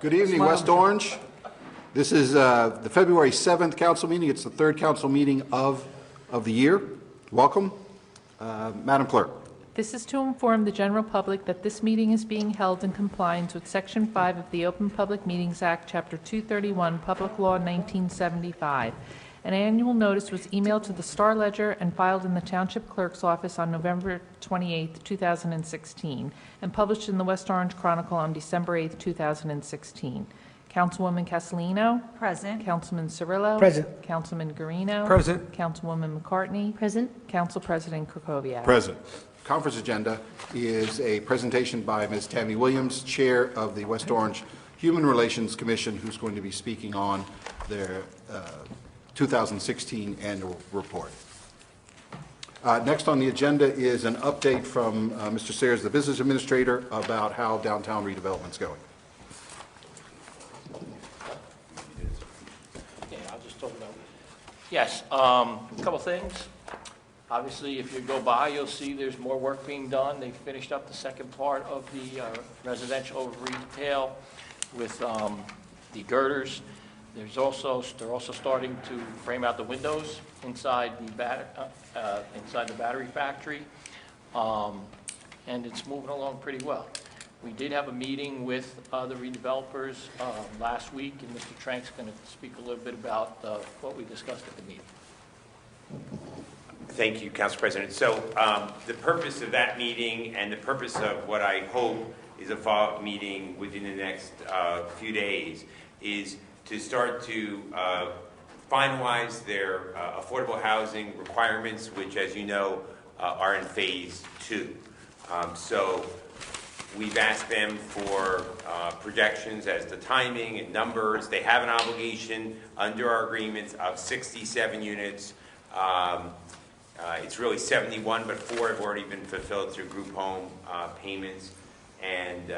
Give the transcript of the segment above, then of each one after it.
Good evening, West Orange. This is the February 7th council meeting. It's the third council meeting of the year. Welcome. Madam Clerk. This is to inform the general public that this meeting is being held in compliance with Section 5 of the Open Public Meetings Act, Chapter 231, Public Law 1975. An annual notice was emailed to the Star Ledger and filed in the Township Clerk's office on November 28, 2016, and published in the West Orange Chronicle on December 8, 2016. Councilwoman Castellino. Present. Councilman Cirillo. Present. Councilman Guarino. Present. Councilwoman McCartney. Present. Council President Krokoviac. Present. Conference agenda is a presentation by Ms. Tammy Williams, Chair of the West Orange Human Relations Commission, who's going to be speaking on their 2016 annual report. Next on the agenda is an update from Mr. Sayers, the business administrator, about how downtown redevelopment's going. Yeah, I'll just talk about it. Yes, a couple things. Obviously, if you go by, you'll see there's more work being done. They finished up the second part of the residential retail with the girders. They're also starting to frame out the windows inside the battery factory, and it's moving along pretty well. We did have a meeting with the redevelopers last week, and Mr. Trank's going to speak a little bit about what we discussed at the meeting. Thank you, Council President. So the purpose of that meeting and the purpose of what I hope is a follow-up meeting within the next few days is to start to finalize their affordable housing requirements, which, as you know, are in phase 2. So we've asked them for projections as to timing and numbers. They have an obligation under our agreements of 67 units. It's really 71, but 4 have already been fulfilled through group home payments. And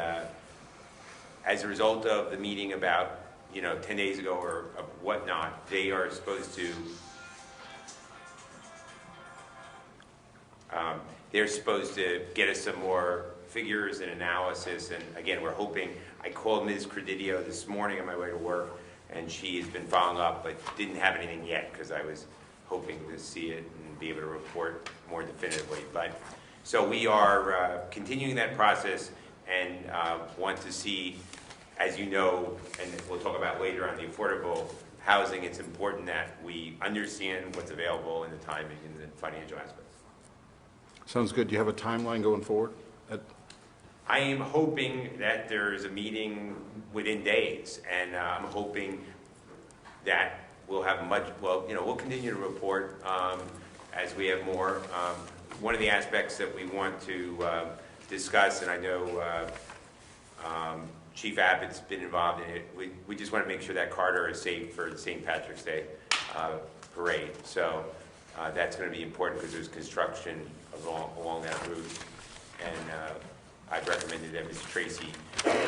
as a result of the meeting about 10 days ago or whatnot, they are supposed to get us some more figures and analysis. And again, we're hoping. I called Ms. Credidio this morning on my way to work, and she has been following up, but didn't have anything yet because I was hoping to see it and be able to report more definitively. But so we are continuing that process and want to see, as you know, and we'll talk about later on the affordable housing, it's important that we understand what's available and the timing and the financial aspects. Sounds good. Do you have a timeline going forward? I am hoping that there's a meeting within days, and I'm hoping that we'll have we'll continue to report as we have more. One of the aspects that we want to discuss, and I know Chief Abbott's been involved in it, we just want to make sure that Carter is safe for the St. Patrick's Day parade. So that's going to be important because there's construction along that route, and I've recommended that Mr. Tracy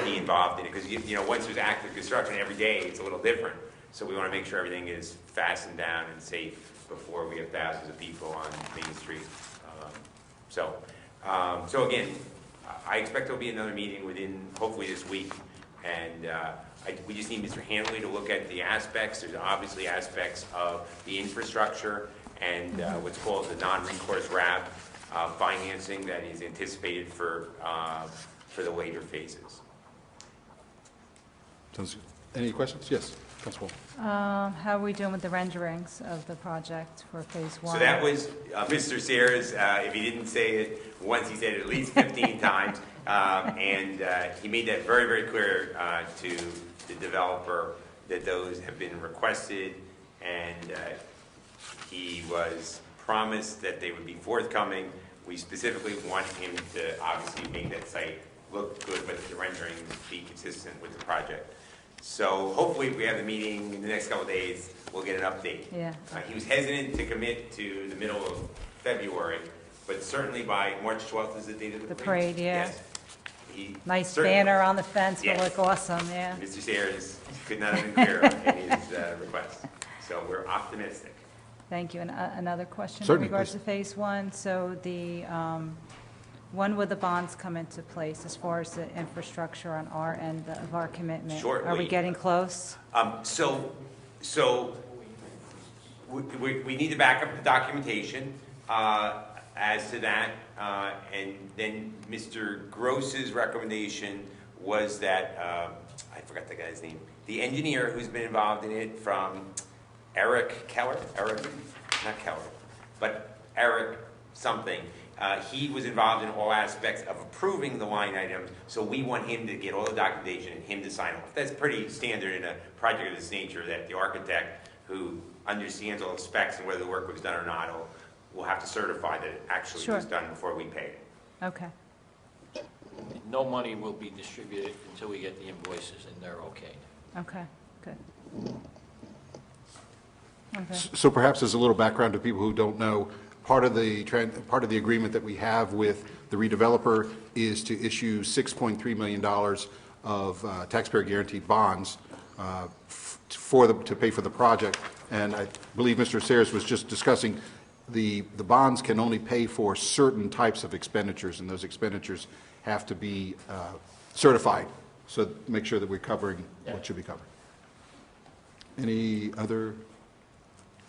be involved in it because once there's active construction every day, it's a little different. So we want to make sure everything is fastened down and safe before we have thousands of people on Main Street. So again, I expect there'll be another meeting within hopefully this week, and we just need Mr. Hanley to look at the aspects. There's obviously aspects of the infrastructure and what's called the non-recourse RAB financing that is anticipated for the later phases. Sounds good. Any questions? Yes, Councilwoman. How are we doing with the renderings of the project for phase 1? So that was Mr. Sayers. If he didn't say it once, he said it at least 15 times. And he made that very, very clear to the developer that those have been requested. And he was promised that they would be forthcoming. We specifically want him to obviously make that site look good, but the renderings be consistent with the project. So hopefully if we have the meeting in the next couple of days, we'll get an update. Yeah. He was hesitant to commit to the middle of February, but certainly by March 12th is the date of the parade. Yeah. Yes. Nice banner on the fence will look awesome, yeah. Mr. Sayers could not have been clearer in his request. So we're optimistic. Thank you. And another question Certainly, in regards please. to phase 1. So the When would the bonds come into place as far as the infrastructure on our end of our commitment? Shortly. Are we getting close? So we need to back up the documentation as to that. And then Mr. Gross's recommendation was that, I forgot the guy's name, the engineer who's been involved in it from Eric Keller, not Keller, but Eric something. He was involved in all aspects of approving the line items, so we want him to get all the documentation and him to sign off. That's pretty standard in a project of this nature, that the architect who understands all the specs and whether the work was done or not will have to certify that it actually Sure. was done before we pay it. Okay, No money will be distributed until we get the invoices and they're okay. okay, good. Okay, So perhaps as a little background to people who don't know, part of the agreement that we have with the redeveloper is to issue $6.3 million of taxpayer guaranteed bonds to pay for the project. And I believe Mr. Sayers was just discussing the bonds can only pay for certain types of expenditures, and those expenditures have to be certified. So make sure that we're covering what should be covered. Any other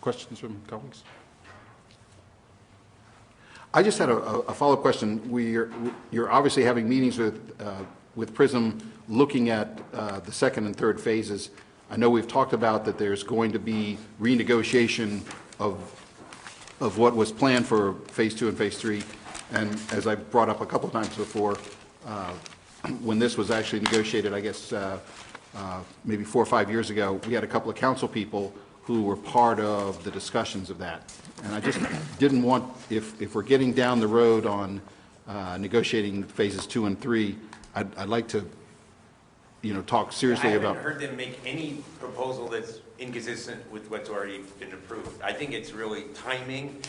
questions from colleagues? I just had a follow-up question. You're obviously having meetings with PRISM looking at the second and third phases. I know we've talked about that there's going to be renegotiation of what was planned for Phase 2 and Phase 3. And as I brought up a couple of times before, when this was actually negotiated, I guess maybe 4 or 5 years ago, we had a couple of council people who were part of the discussions of that. And I just didn't want, if we're getting down the road on negotiating Phases 2 and 3, I'd like to, talk seriously about. I haven't heard them make any proposal that's inconsistent with what's already been approved. I think it's really timing.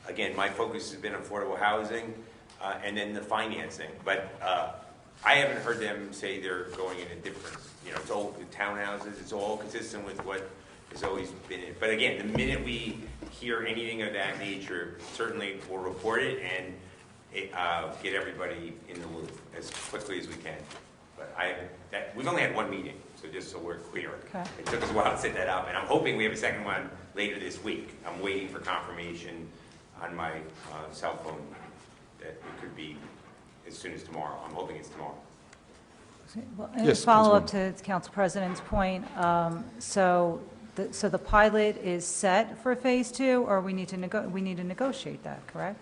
Again, my focus has been affordable housing and then the financing. But I haven't heard them say they're going in a different, it's all the townhouses, it's all consistent with what has always been it. But again, the minute we hear anything of that nature, certainly we'll report it and get everybody in the loop as quickly as we can. But we've only had one meeting, so just so we're clear. Okay. It took us a while to set that up, and I'm hoping we have a second one later this week. I'm waiting for confirmation on my cell phone that it could be as soon as tomorrow. I'm hoping it's tomorrow. well, Yes, follow up to Council President's point, so the pilot is set for Phase 2, or we need to negotiate that, correct?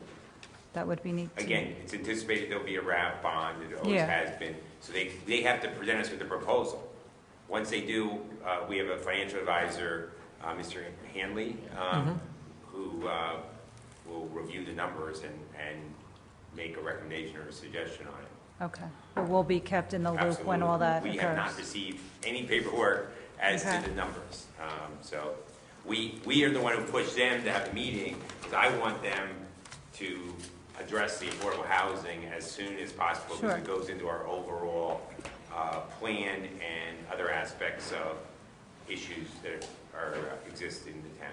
That would be need to. Again, it's anticipated there'll be a RAF bond, it always Yeah. has been. So they have to present us with a proposal. Once they do, we have a financial advisor, Mr. Hanley, who will review the numbers and make a recommendation or a suggestion on it. Okay, but we'll be kept in the loop when all that occurs. We have not received any paperwork as Okay. to the numbers. So we are the one who pushed them to have a meeting, because I want them to address the affordable housing as soon as possible, because Sure. it goes into our overall plan and other aspects of issues that exist in the town.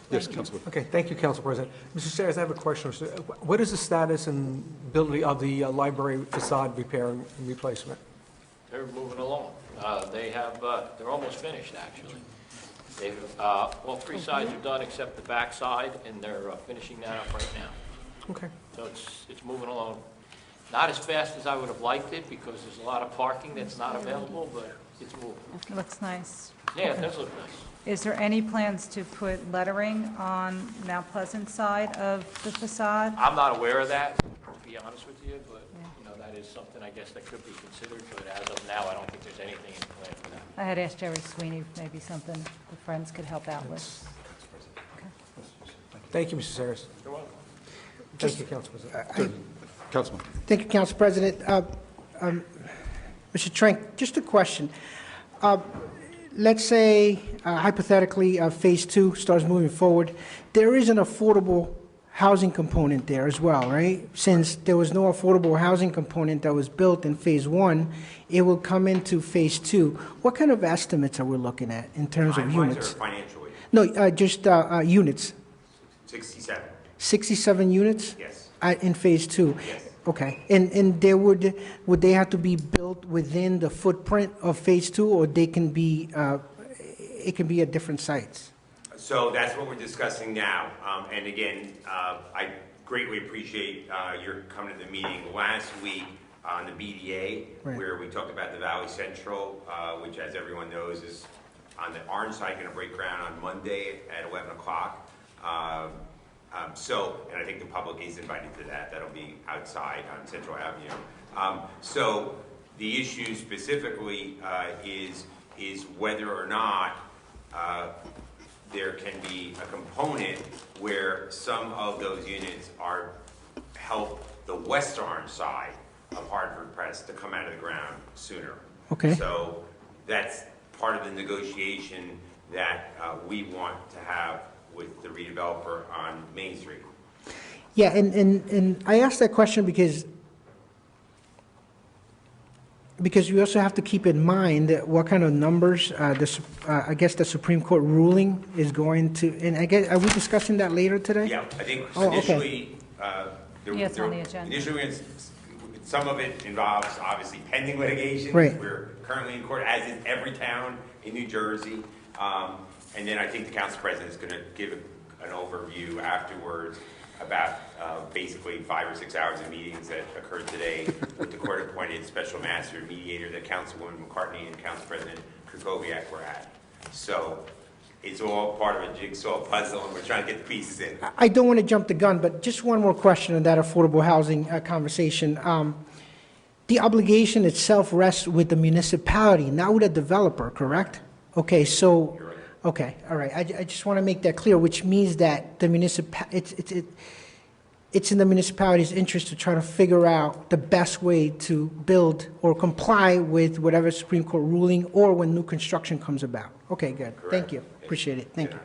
Yes, Councilman. Okay, thank you, Council President. Mr. Sayers, I have a question. What is the status and ability of the library facade repair and replacement? They're moving along. They're almost finished, actually. All 3 sides are done except the back side, and they're finishing that up right now. Okay. So it's moving along. Not as fast as I would have liked it, because there's a lot of parking that's not available, but it's moving. It looks nice. Yeah, it does look nice. Is there any plans to put lettering on Mount Pleasant side of the facade? I'm not aware of that, to be honest with you, but, that is something I guess that could be considered, but as of now, I don't think there's anything in plan for that. I had asked Jerry Sweeney, maybe something the Friends could help out with. Thank you, Mr. Sayers. You're welcome. Thank you, Council President. Councilman. Thank you, Council President. Mr. Trank, just a question. Let's say, hypothetically, Phase 2 starts moving forward. There is an affordable housing component there as well, right? Since there was no affordable housing component that was built in Phase 1, it will come into Phase 2. What kind of estimates are we looking at in terms of Timelines units? or financially? No, just units. 67, 67 units? yes. In Phase 2? Yes. Okay. And there would they have to be built within the footprint of Phase 2, or they can be, it can be at different sites? So that's what we're discussing now. And again, I greatly appreciate your coming to the meeting last week on the BDA, Right. where we talked about the Valley Central, which, as everyone knows, is on the orange side, going to break ground on Monday at 11 o'clock. And I think the public is invited to that. That'll be outside on Central Avenue. So the issue specifically is whether or not there can be a component where some of those units are help the West Orange side of Hartford Press to come out of the ground sooner. Okay. So that's part of the negotiation that we want to have with the redeveloper on Main Street. Yeah, and I asked that question because you also have to keep in mind that what kind of numbers I guess the Supreme Court ruling is going to, and I guess, are we discussing that later today? Yeah, I think Oh, okay. initially, Yeah, it's on the agenda. Initially, some of it involves obviously pending litigation. Right. We're currently in court, as is every town in New Jersey. And then I think the council president is going to give an overview afterwards about basically 5 or 6 hours of meetings that occurred today with the court-appointed special master mediator that Councilwoman McCartney and Council President Kukoviac were at. So it's all part of a jigsaw puzzle, and we're trying to get the pieces in. I don't want to jump the gun, but just one more question on that affordable housing conversation. The obligation itself rests with the municipality, not with a developer, correct? Okay, so, You're right. okay, all right. I just want to make that clear, which means that the it's in the municipality's interest to try to figure out the best way to build or comply with whatever Supreme Court ruling or when new construction comes about. Okay, good. Thank Correct. you. Appreciate it. Thank Yeah.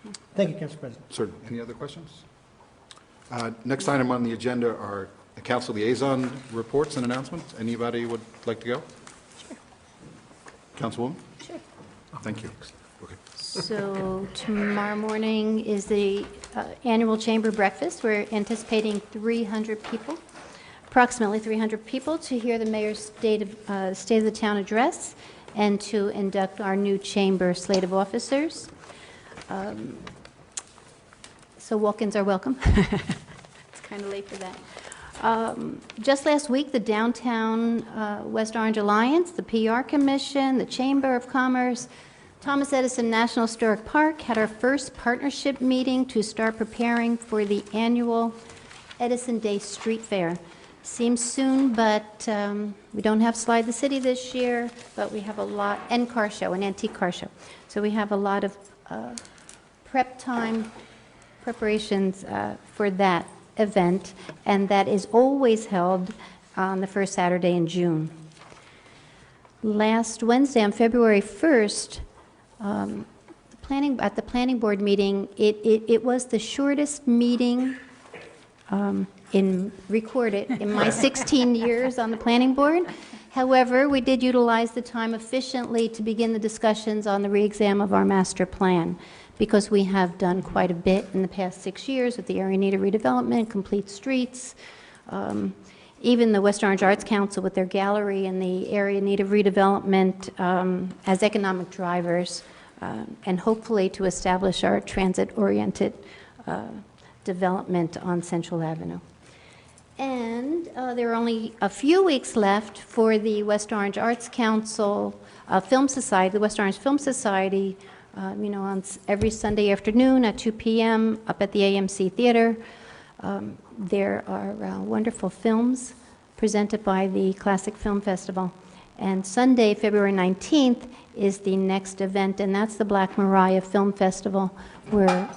you. Thank you, Council President. Sir, any other questions? Next item on the agenda are the council liaison reports and announcements. Anybody would like to go? Sure. Councilwoman? Sure. Thank you. Okay. So tomorrow morning is the annual chamber breakfast. We're anticipating 300 people, approximately 300 people, to hear the mayor's State of the Town address and to induct our new chamber slate of officers. So walk-ins are welcome. It's kind of late for that. Just last week, the Downtown West Orange Alliance, the PR Commission, the Chamber of Commerce, Thomas Edison National Historic Park had our first partnership meeting to start preparing for the annual Edison Day Street Fair. Seems soon, but we don't have Slide the City this year, but we have a lot, and car show, an antique car show. So we have a lot of preparations for that event, and that is always held on the first Saturday in June. Last Wednesday, on February 1st, at the planning board meeting, it was the shortest meeting recorded in my 16 years on the planning board. However, we did utilize the time efficiently to begin the discussions on the re-exam of our master plan, because we have done quite a bit in the past 6 years with the area need of redevelopment, complete streets, even the West Orange Arts Council with their gallery and the area need of redevelopment as economic drivers, and hopefully to establish our transit-oriented development on Central Avenue. And there are only a few weeks left for the West Orange Arts Council Film Society, the West Orange Film Society, on every Sunday afternoon at 2 p.m. up at the AMC Theater. There are wonderful films presented by the Classic Film Festival. And Sunday, February 19th, is the next event, and that's the Black Mariah Film Festival, where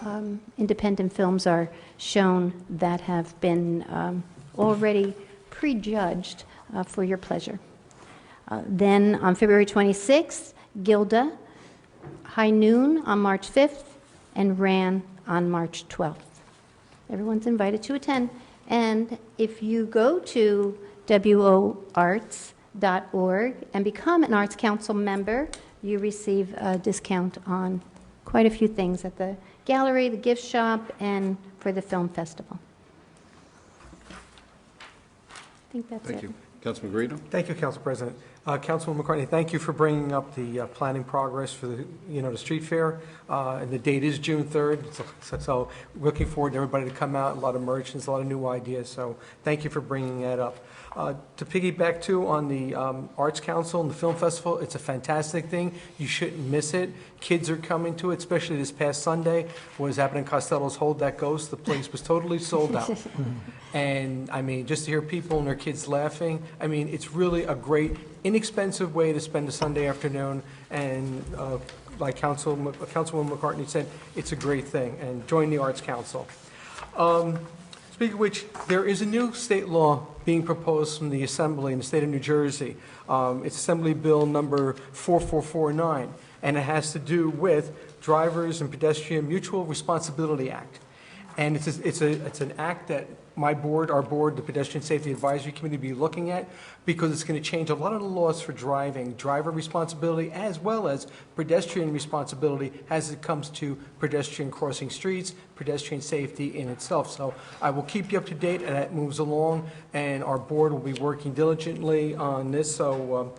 independent films are shown that have been already prejudged for your pleasure. Then on February 26th, Gilda, High Noon on March 5th, and Ran on March 12th. Everyone's invited to attend. And if you go to woarts.org and become an Arts Council member, you receive a discount on quite a few things at the gallery, the gift shop, and for the film festival. I think that's it. Thank you. Councilman Guarino? Thank you, Council President. Councilwoman McCartney, thank you for bringing up the planning progress for the, the street fair. And the date is June 3rd, so looking forward to everybody to come out, a lot of merchants, a lot of new ideas, so thank you for bringing that up. To piggyback too on the Arts Council and the Film Festival, it's a fantastic thing. You shouldn't miss it. Kids are coming to it, especially this past Sunday. What was happening in Costello's Hold That Ghost, the place was totally sold out. And I mean, just to hear people and their kids laughing, I mean, it's really a great, inexpensive way to spend a Sunday afternoon. And like Councilwoman McCartney said, it's a great thing. And join the Arts Council. Speaking of which, there is a new state law being proposed from the Assembly in the state of New Jersey. It's Assembly Bill number 4449, and it has to do with Drivers and Pedestrian Mutual Responsibility Act. And it's an act that our board, the Pedestrian Safety Advisory Committee, will be looking at, because it's going to change a lot of the laws for driving, driver responsibility, as well as pedestrian responsibility as it comes to pedestrian crossing streets, pedestrian safety in itself. So I will keep you up to date, and that moves along, and our board will be working diligently on this, so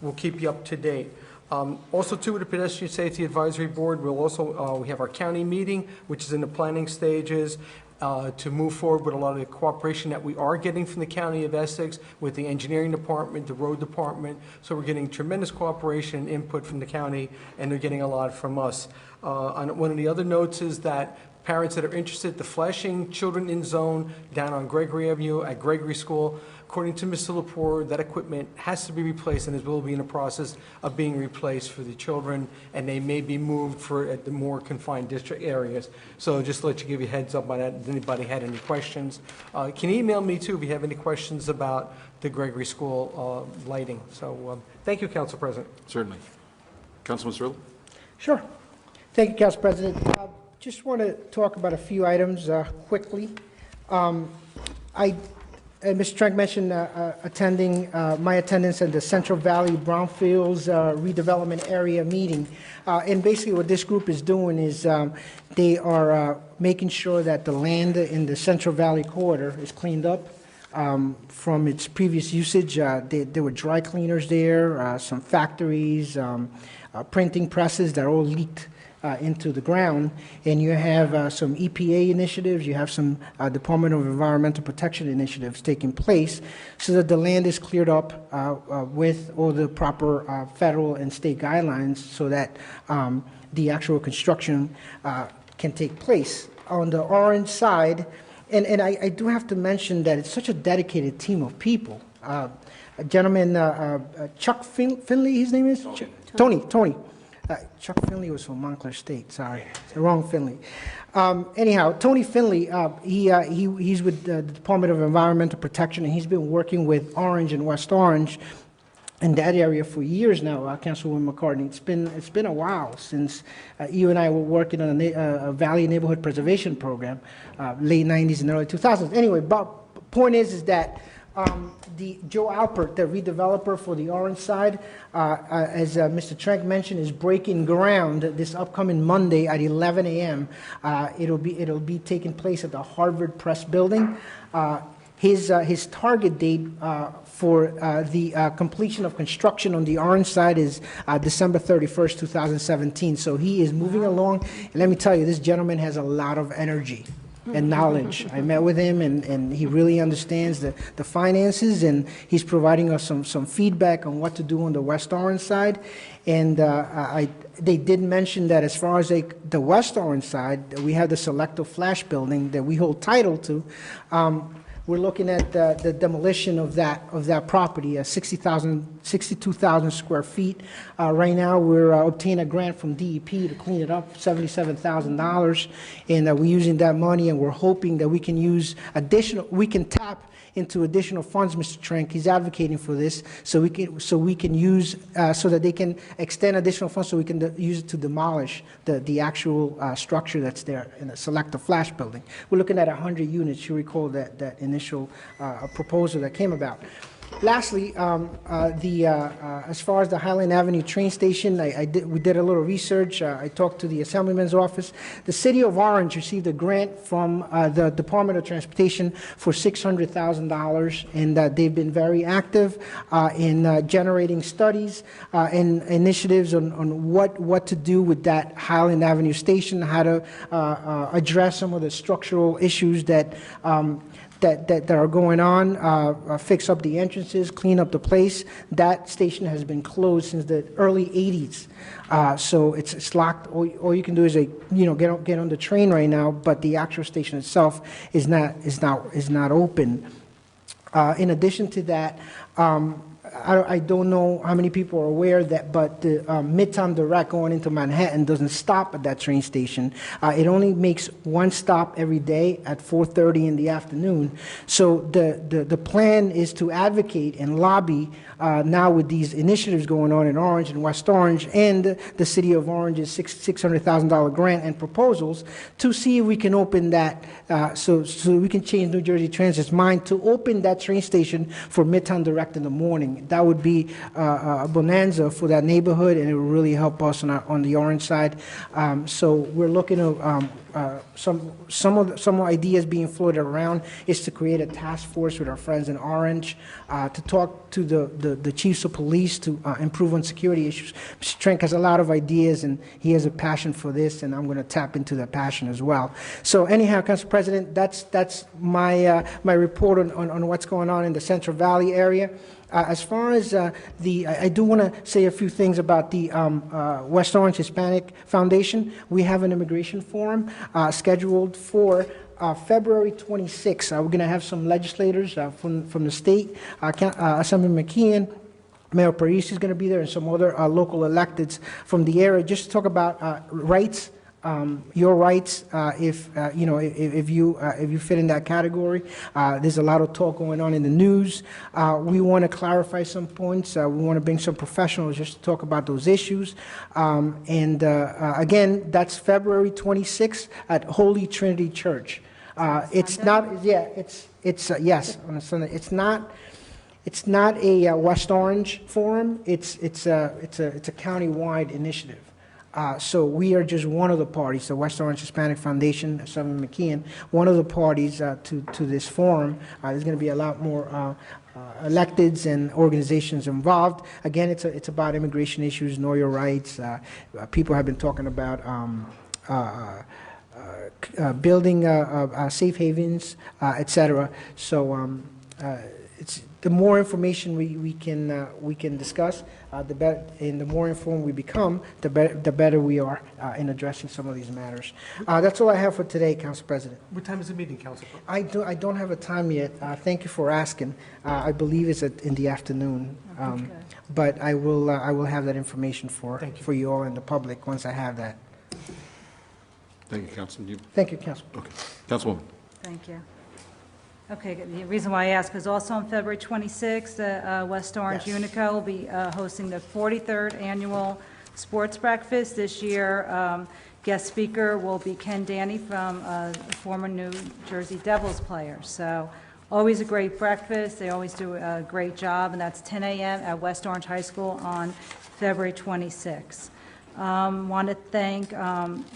we'll keep you up to date. Also, too, with the Pedestrian Safety Advisory Board, we have our county meeting, which is in the planning stages, to move forward with a lot of the cooperation that we are getting from the County of Essex with the engineering department, the road department. So we're getting tremendous cooperation and input from the county, and they're getting a lot from us. One of the other notes is that parents that are interested, the flashing children in zone down on Gregory Avenue at Gregory School, according to Mr. Lepore, that equipment has to be replaced, and it will be in the process of being replaced for the children, and they may be moved at the more confined district areas. So just to give you a heads up on that, if anybody had any questions. You can email me too if you have any questions about the Gregory School lighting. So thank you, Council President. Certainly. Councilman Cirillo? Sure. Thank you, Council President. Just want to talk about a few items quickly. Mr. Trank mentioned attending my attendance at the Central Valley Brownfields redevelopment area meeting. And basically what this group is doing is they are making sure that the land in the Central Valley corridor is cleaned up from its previous usage. There were dry cleaners there, some factories, printing presses that all leaked into the ground, and you have some EPA initiatives, you have some Department of Environmental Protection initiatives taking place so that the land is cleared up with all the proper federal and state guidelines so that the actual construction can take place. On the orange side, and I do have to mention that it's such a dedicated team of people. A gentleman, Chuck Finley, his name is? Tony. Chuck Finley was from Montclair State. Sorry, it's the wrong Finley. Anyhow, Tony Finley, he's with the Department of Environmental Protection, and he's been working with Orange and West Orange in that area for years now. Councilwoman McCartney, it's been a while since you and I were working on a Valley Neighborhood Preservation Program, late '90s and early 2000s. Anyway, but point is that. The Joe Alpert, the redeveloper for the Orange side, as Mr. Trank mentioned, is breaking ground this upcoming Monday at 11 a.m. It'll be taking place at the Harvard Press Building. His target date for the completion of construction on the Orange side is December 31st, 2017. So he is moving along. And let me tell you, this gentleman has a lot of energy and knowledge. I met with him, and he really understands the finances, and he's providing us some feedback on what to do on the West Orange side. And they did mention that as far as the West Orange side, we have the Selecto Flash building that we hold title to. We're looking at the demolition of that property, 62,000 square feet. Right now, we're obtaining a grant from DEP to clean it up, $77,000, and we're using that money, and we're hoping that we can tap into additional funds. Mr. Trank, he's advocating for this, so we can use so that they can extend additional funds, so we can use it to demolish the actual structure that's there in the Selecta Flash building. We're looking at 100 units. You recall that initial proposal that came about. lastly, as far as the Highland Avenue train station, we did a little research. I talked to the Assemblyman's office. The City of Orange received a grant from the Department of Transportation for $600,000, and they've been very active in generating studies and initiatives on what to do with that Highland Avenue station, how to address some of the structural issues that are going on, fix up the entrances, clean up the place. That station has been closed since the early 80s. So it's locked. All you can do is get on the train right now, but the actual station itself is not open. In addition to that, I don't know how many people are aware that, but the Midtown Direct going into Manhattan doesn't stop at that train station. It only makes one stop every day at 4:30 in the afternoon. So the plan is to advocate and lobby now with these initiatives going on in Orange and West Orange and the City of Orange's $600,000 grant and proposals to see if we can open that, so we can change New Jersey Transit's mind to open that train station for Midtown Direct in the morning. That would be a bonanza for that neighborhood, and it would really help us on the Orange side. So we're looking at some ideas being floated around is to create a task force with our friends in Orange to talk to the chiefs of police to improve on security issues. Mr. Trank has a lot of ideas, and he has a passion for this, and I'm going to tap into that passion as well. So anyhow, Council President, that's my report on what's going on in the Central Valley area. As far as I do want to say a few things about the West Orange Hispanic Foundation. We have an immigration forum scheduled for February 26th. We're going to have some legislators from the state, Assemblyman McKeon, Mayor Parisi is going to be there, and some other local electeds from the area, just to talk about rights. Your rights, if you fit in that category. There's a lot of talk going on in the news. We want to clarify some points. We want to bring some professionals just to talk about those issues. Again, that's February 26th at Holy Trinity Church. It's not. Yeah, it's yes, on a Sunday. It's not. It's not a West Orange forum. It's a county-wide initiative. So we are just one of the parties, the West Orange Hispanic Foundation, Assemblyman McKeon, one of the parties to this forum. There's going to be a lot more electeds and organizations involved. Again, it's about immigration issues, know your rights. People have been talking about building safe havens, etc. So it's the more information we can discuss, the better, and the more informed we become, the better we are in addressing some of these matters. That's all I have for today, Council President. What time is the meeting, Council? I don't have a time yet. Thank you for asking. I believe it's in the afternoon, but I will have that information for you all and the public once I have that. Thank you, Councilman. Thank you, Council. Okay, Councilwoman. Thank you. Okay, the reason why I ask is also on February 26th, West Orange Unico will be hosting the 43rd Annual Sports Breakfast. This year, guest speaker will be Ken Danny from former New Jersey Devils player. So always a great breakfast. They always do a great job, and that's 10 a.m. at West Orange High School on February 26th. Want to thank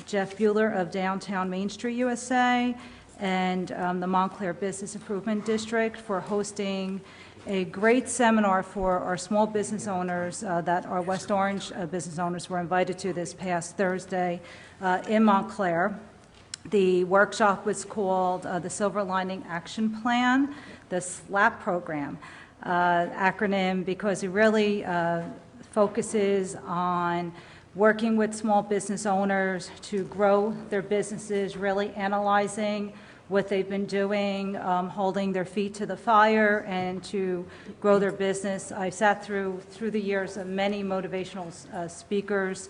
Jeff Bueller of Downtown Main Street USA and the Montclair Business Improvement District for hosting a great seminar for our small business owners that our West Orange business owners were invited to this past Thursday in Montclair. The workshop was called the Silver Lining Action Plan, the SLAP program acronym, because it really focuses on working with small business owners to grow their businesses, really analyzing what they've been doing, holding their feet to the fire, and to grow their business. I sat through the years of many motivational speakers,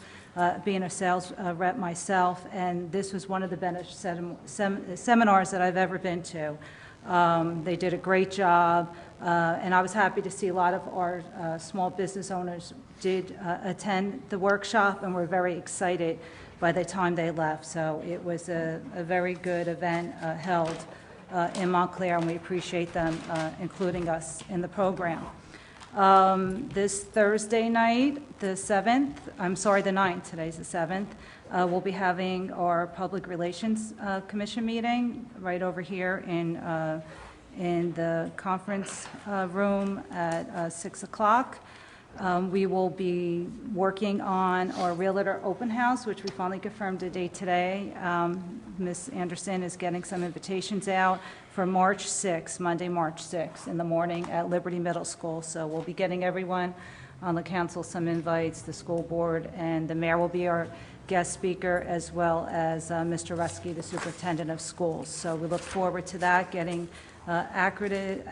being a sales rep myself, and this was one of the best seminars that I've ever been to. They did a great job, and I was happy to see a lot of our small business owners did attend the workshop and were very excited by the time they left. So it was a very good event held in Montclair, and we appreciate them including us in the program. This Thursday night, the 9th, today's the 7th, we'll be having our Public Relations Commission meeting right over here in the conference room at 6 o'clock. We will be working on our Realtor Open House, which we finally confirmed a date today. Ms. Anderson is getting some invitations out for March 6th, Monday, March 6th, in the morning at Liberty Middle School. So we'll be getting everyone on the council some invites, the school board, and the mayor will be our guest speaker, as well as Mr. Rusky, the superintendent of schools. So we look forward to that, getting accurate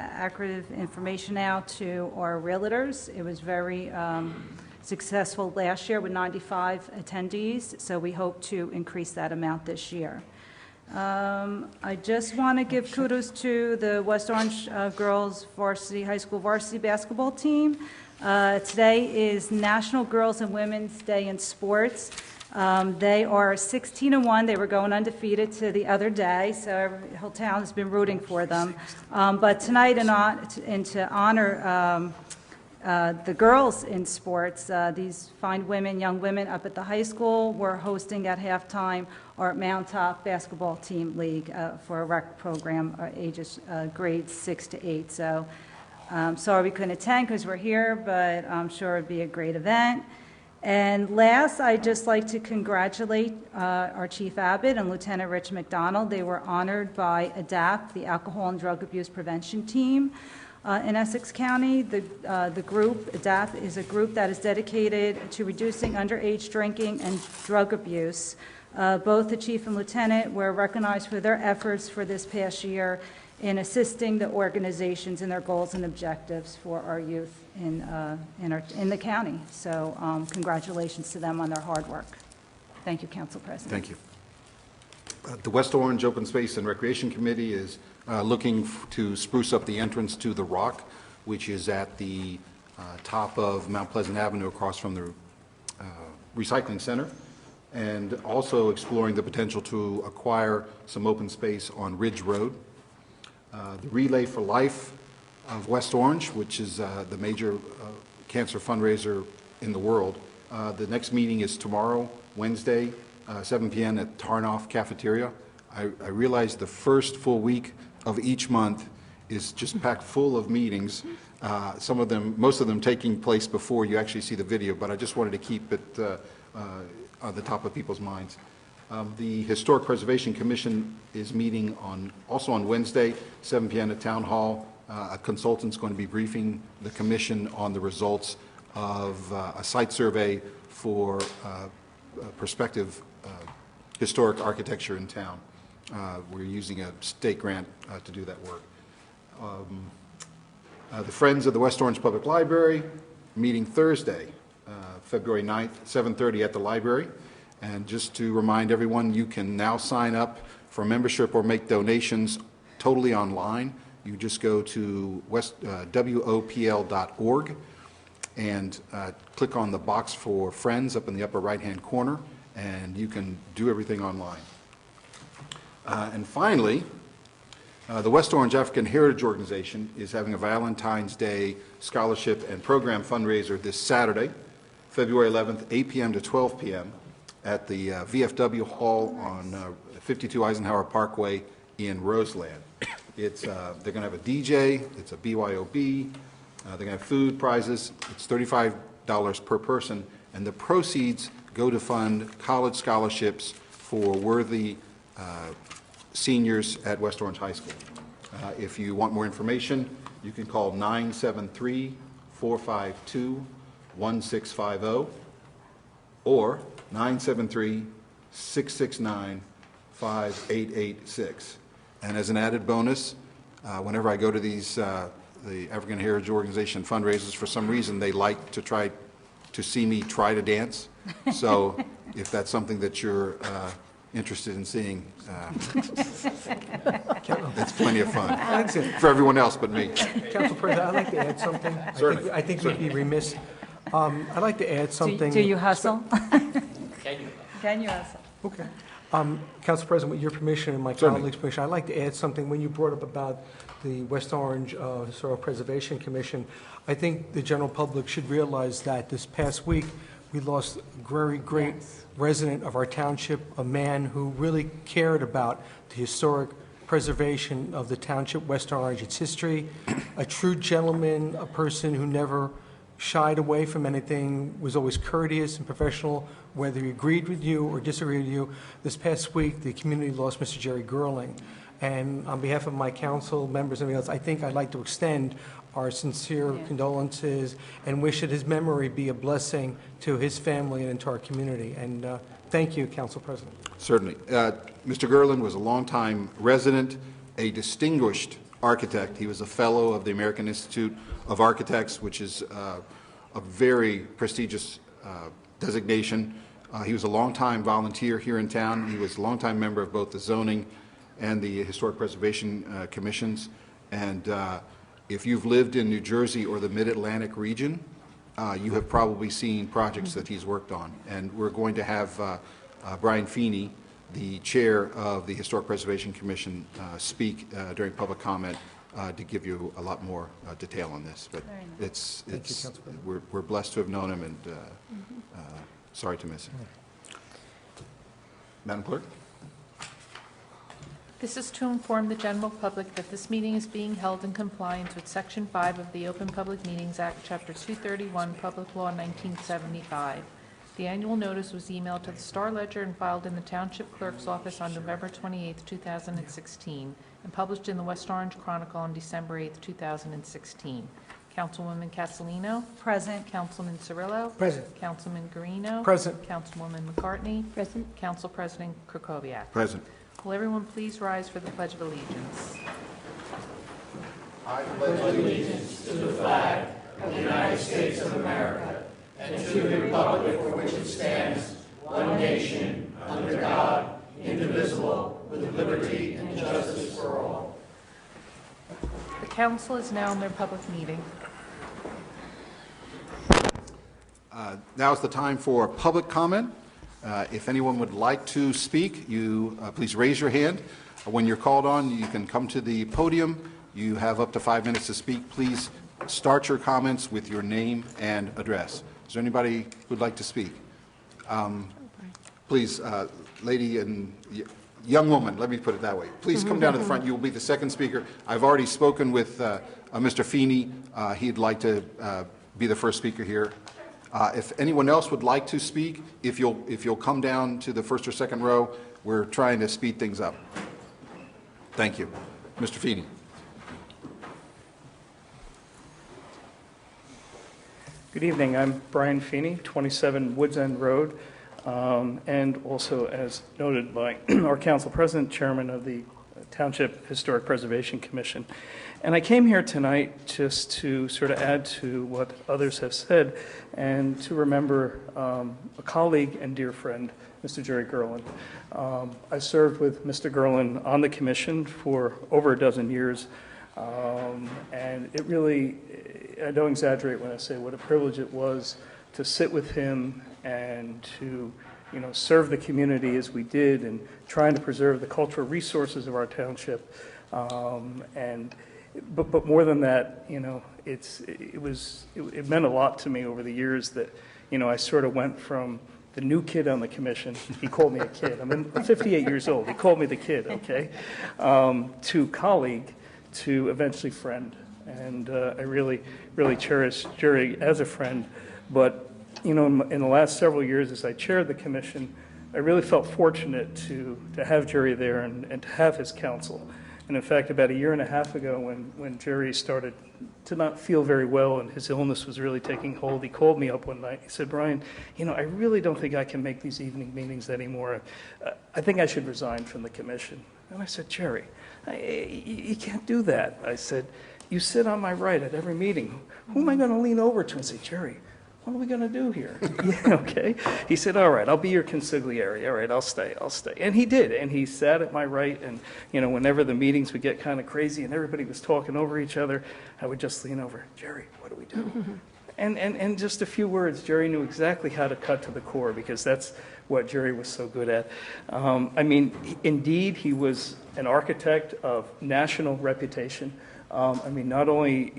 information out to our realtors. It was very successful last year with 95 attendees, so we hope to increase that amount this year. I just want to give kudos to the West Orange girls high school varsity basketball team. Today is National Girls and Women's Day in Sports. They are 16-1. They were going undefeated to the other day, so the whole town has been rooting for them. But tonight, to honor the girls in sports, these fine women, young women up at the high school, were hosting at halftime our Mount Top basketball team league for a rec program, ages grades 6 to 8. So sorry we couldn't attend because we're here, but I'm sure it'd be a great event. And last, I'd just like to congratulate our Chief Abbott and Lieutenant Rich McDonald. They were honored by ADAPT, the Alcohol and Drug Abuse Prevention Team in Essex County. The group, ADAPT, is a group that is dedicated to reducing underage drinking and drug abuse. Both the Chief and Lieutenant were recognized for their efforts for this past year in assisting the organizations in their goals and objectives for our youth in the county. So congratulations to them on their hard work. Thank you, Council President. Thank you. The West Orange Open Space and Recreation Committee is looking to spruce up the entrance to The Rock, which is at the top of Mount Pleasant Avenue across from the recycling center, and also exploring the potential to acquire some open space on Ridge Road. The Relay for Life of West Orange, which is the major cancer fundraiser in the world. The next meeting is tomorrow, Wednesday, 7 p.m. at Tarnoff Cafeteria. I realize the first full week of each month is just packed full of meetings, most of them taking place before you actually see the video, but I just wanted to keep it on the top of people's minds. The Historic Preservation Commission is meeting also on Wednesday, 7 p.m. at Town Hall. A consultant's going to be briefing the commission on the results of a site survey for prospective historic architecture in town. We're using a state grant to do that work. The Friends of the West Orange Public Library meeting Thursday, February 9th, 7:30 at the library. And just to remind everyone, you can now sign up for membership or make donations totally online. You just go to wopl.org and click on the box for Friends up in the upper right-hand corner, and you can do everything online. And finally, the West Orange African Heritage Organization is having a Valentine's Day scholarship and program fundraiser this Saturday, February 11th, 8 p.m. to 12 p.m. at the VFW Hall on 52 Eisenhower Parkway in Roseland. They're going to have a DJ, it's a BYOB, they're going to have food, prizes, it's $35 per person, and the proceeds go to fund college scholarships for worthy seniors at West Orange High School. If you want more information, you can call 973-452-1650 or 973-669-5886. And as an added bonus, whenever I go to these, the African Heritage Organization fundraisers, for some reason they like to try to see me try to dance. So if that's something that you're interested in seeing, it's plenty of fun for everyone else but me. Council President, I'd like to add something. Certainly. I think we'd be remiss. I'd like to add something. Do you hustle? Can you? Can you hustle? Okay. Council President, with your permission and my Certainly. colleagues' permission, I'd like to add something. When you brought up about the West Orange Historic Preservation Commission, I think the general public should realize that this past week, we lost a very great resident of our township, a man who really cared about the historic preservation of the township, West Orange, its history, a true gentleman, a person who never shied away from anything, was always courteous and professional, whether he agreed with you or disagreed with you. This past week, the community lost Mr. Jerry Gerling. And on behalf of my council members and everyone else, I think I'd like to extend our sincere condolences and wish that his memory be a blessing to his family and to our community. And thank you, Council President. Certainly. Mr. Gerland was a longtime resident, a distinguished architect. He was a fellow of the American Institute of Architects, which is a very prestigious designation. He was a longtime volunteer here in town. He was a longtime member of both the zoning and the historic preservation commissions. And if you've lived in New Jersey or the Mid-Atlantic region, you have probably seen projects that he's worked on. And we're going to have Brian Feeney, the chair of the Historic Preservation Commission, speak during public comment to give you a lot more detail on this. But we're blessed to have known him, and sorry to miss him. Madam Clerk? This is to inform the general public that this meeting is being held in compliance with Section 5 of the Open Public Meetings Act, Chapter 231, Public Law 1975. The annual notice was emailed to the Star Ledger and filed in the Township Clerk's office on November 28, 2016, and published in the West Orange Chronicle on December 8, 2016. Councilwoman Castellino? Present. Councilman Cirillo? Present. Councilman Guarino? Present. Councilwoman McCartney? Present. Council President Krokoviac. Present. Will everyone please rise for the Pledge of Allegiance? The council is now in their public meeting. Now is the time for public comment. If anyone would like to speak, you please raise your hand. When you're called on, you can come to the podium. You have up to 5 minutes to speak. Please start your comments with your name and address. Is there anybody who'd like to speak? Please, lady and young woman, let me put it that way. Please come down to the front. You will be the second speaker. I've already spoken with Mr. Feeney. He'd like to be the first speaker here. If anyone else would like to speak, if you'll come down to the first or second row, we're trying to speed things up. Thank you. Mr. Feeney. Good evening. I'm Brian Feeney, 27 Woods End Road, and also, as noted by our council president, chairman of the Township Historic Preservation Commission. And I came here tonight just to sort of add to what others have said and to remember a colleague and dear friend, Mr. Jerry Gerland. I served with Mr. Gerland on the commission for over a dozen years, and it really, I don't exaggerate when I say what a privilege it was to sit with him and to serve the community as we did and trying to preserve the cultural resources of our township. But more than that, it meant a lot to me over the years that, I sort of went from the new kid on the commission, he called me a kid, I'm 58 years old, he called me the kid, okay, to colleague, to eventually friend. And I really, really cherish Jerry as a friend. But, in the last several years as I chaired the commission, I really felt fortunate to have Jerry there and to have his counsel. And in fact, about a year and a half ago when Jerry started to not feel very well and his illness was really taking hold, he called me up one night. He said, Brian, I really don't think I can make these evening meetings anymore. I think I should resign from the commission. And I said, Jerry, you can't do that. I said, you sit on my right at every meeting. Who am I going to lean over to and say, Jerry, what are we going to do here? Yeah, okay. He said, all right, I'll be your consigliere. All right, I'll stay. And he did. And he sat at my right. And, whenever the meetings would get kind of crazy and everybody was talking over each other, I would just lean over, Jerry, what do we do? And just a few words, Jerry knew exactly how to cut to the core, because that's what Jerry was so good at. I mean, indeed, he was an architect of national reputation. I mean, not only,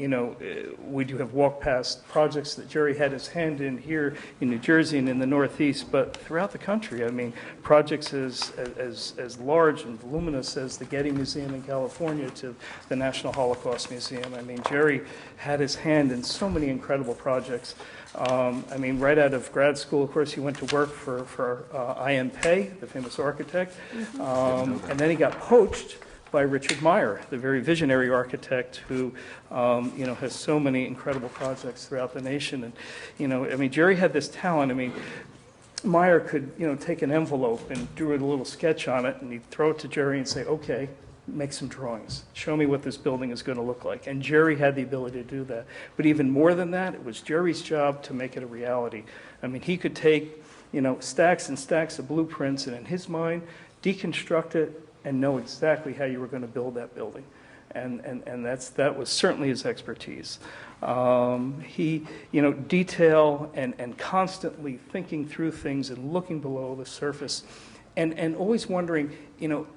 would you have walked past projects that Jerry had his hand in here in New Jersey and in the Northeast, but throughout the country. I mean, projects as large and voluminous as the Getty Museum in California to the National Holocaust Museum. I mean, Jerry had his hand in so many incredible projects. I mean, right out of grad school, of course, he went to work for I.M. Pei, the famous architect, and then he got poached by Richard Meyer, the very visionary architect who, has so many incredible projects throughout the nation. And, I mean, Jerry had this talent. I mean, Meyer could, take an envelope and do a little sketch on it, and he'd throw it to Jerry and say, okay, make some drawings. Show me what this building is going to look like. And Jerry had the ability to do that. But even more than that, it was Jerry's job to make it a reality. I mean, he could take, stacks and stacks of blueprints, and in his mind, deconstruct it and know exactly how you were going to build that building. And that was certainly his expertise. He, detail and constantly thinking through things and looking below the surface, and always wondering,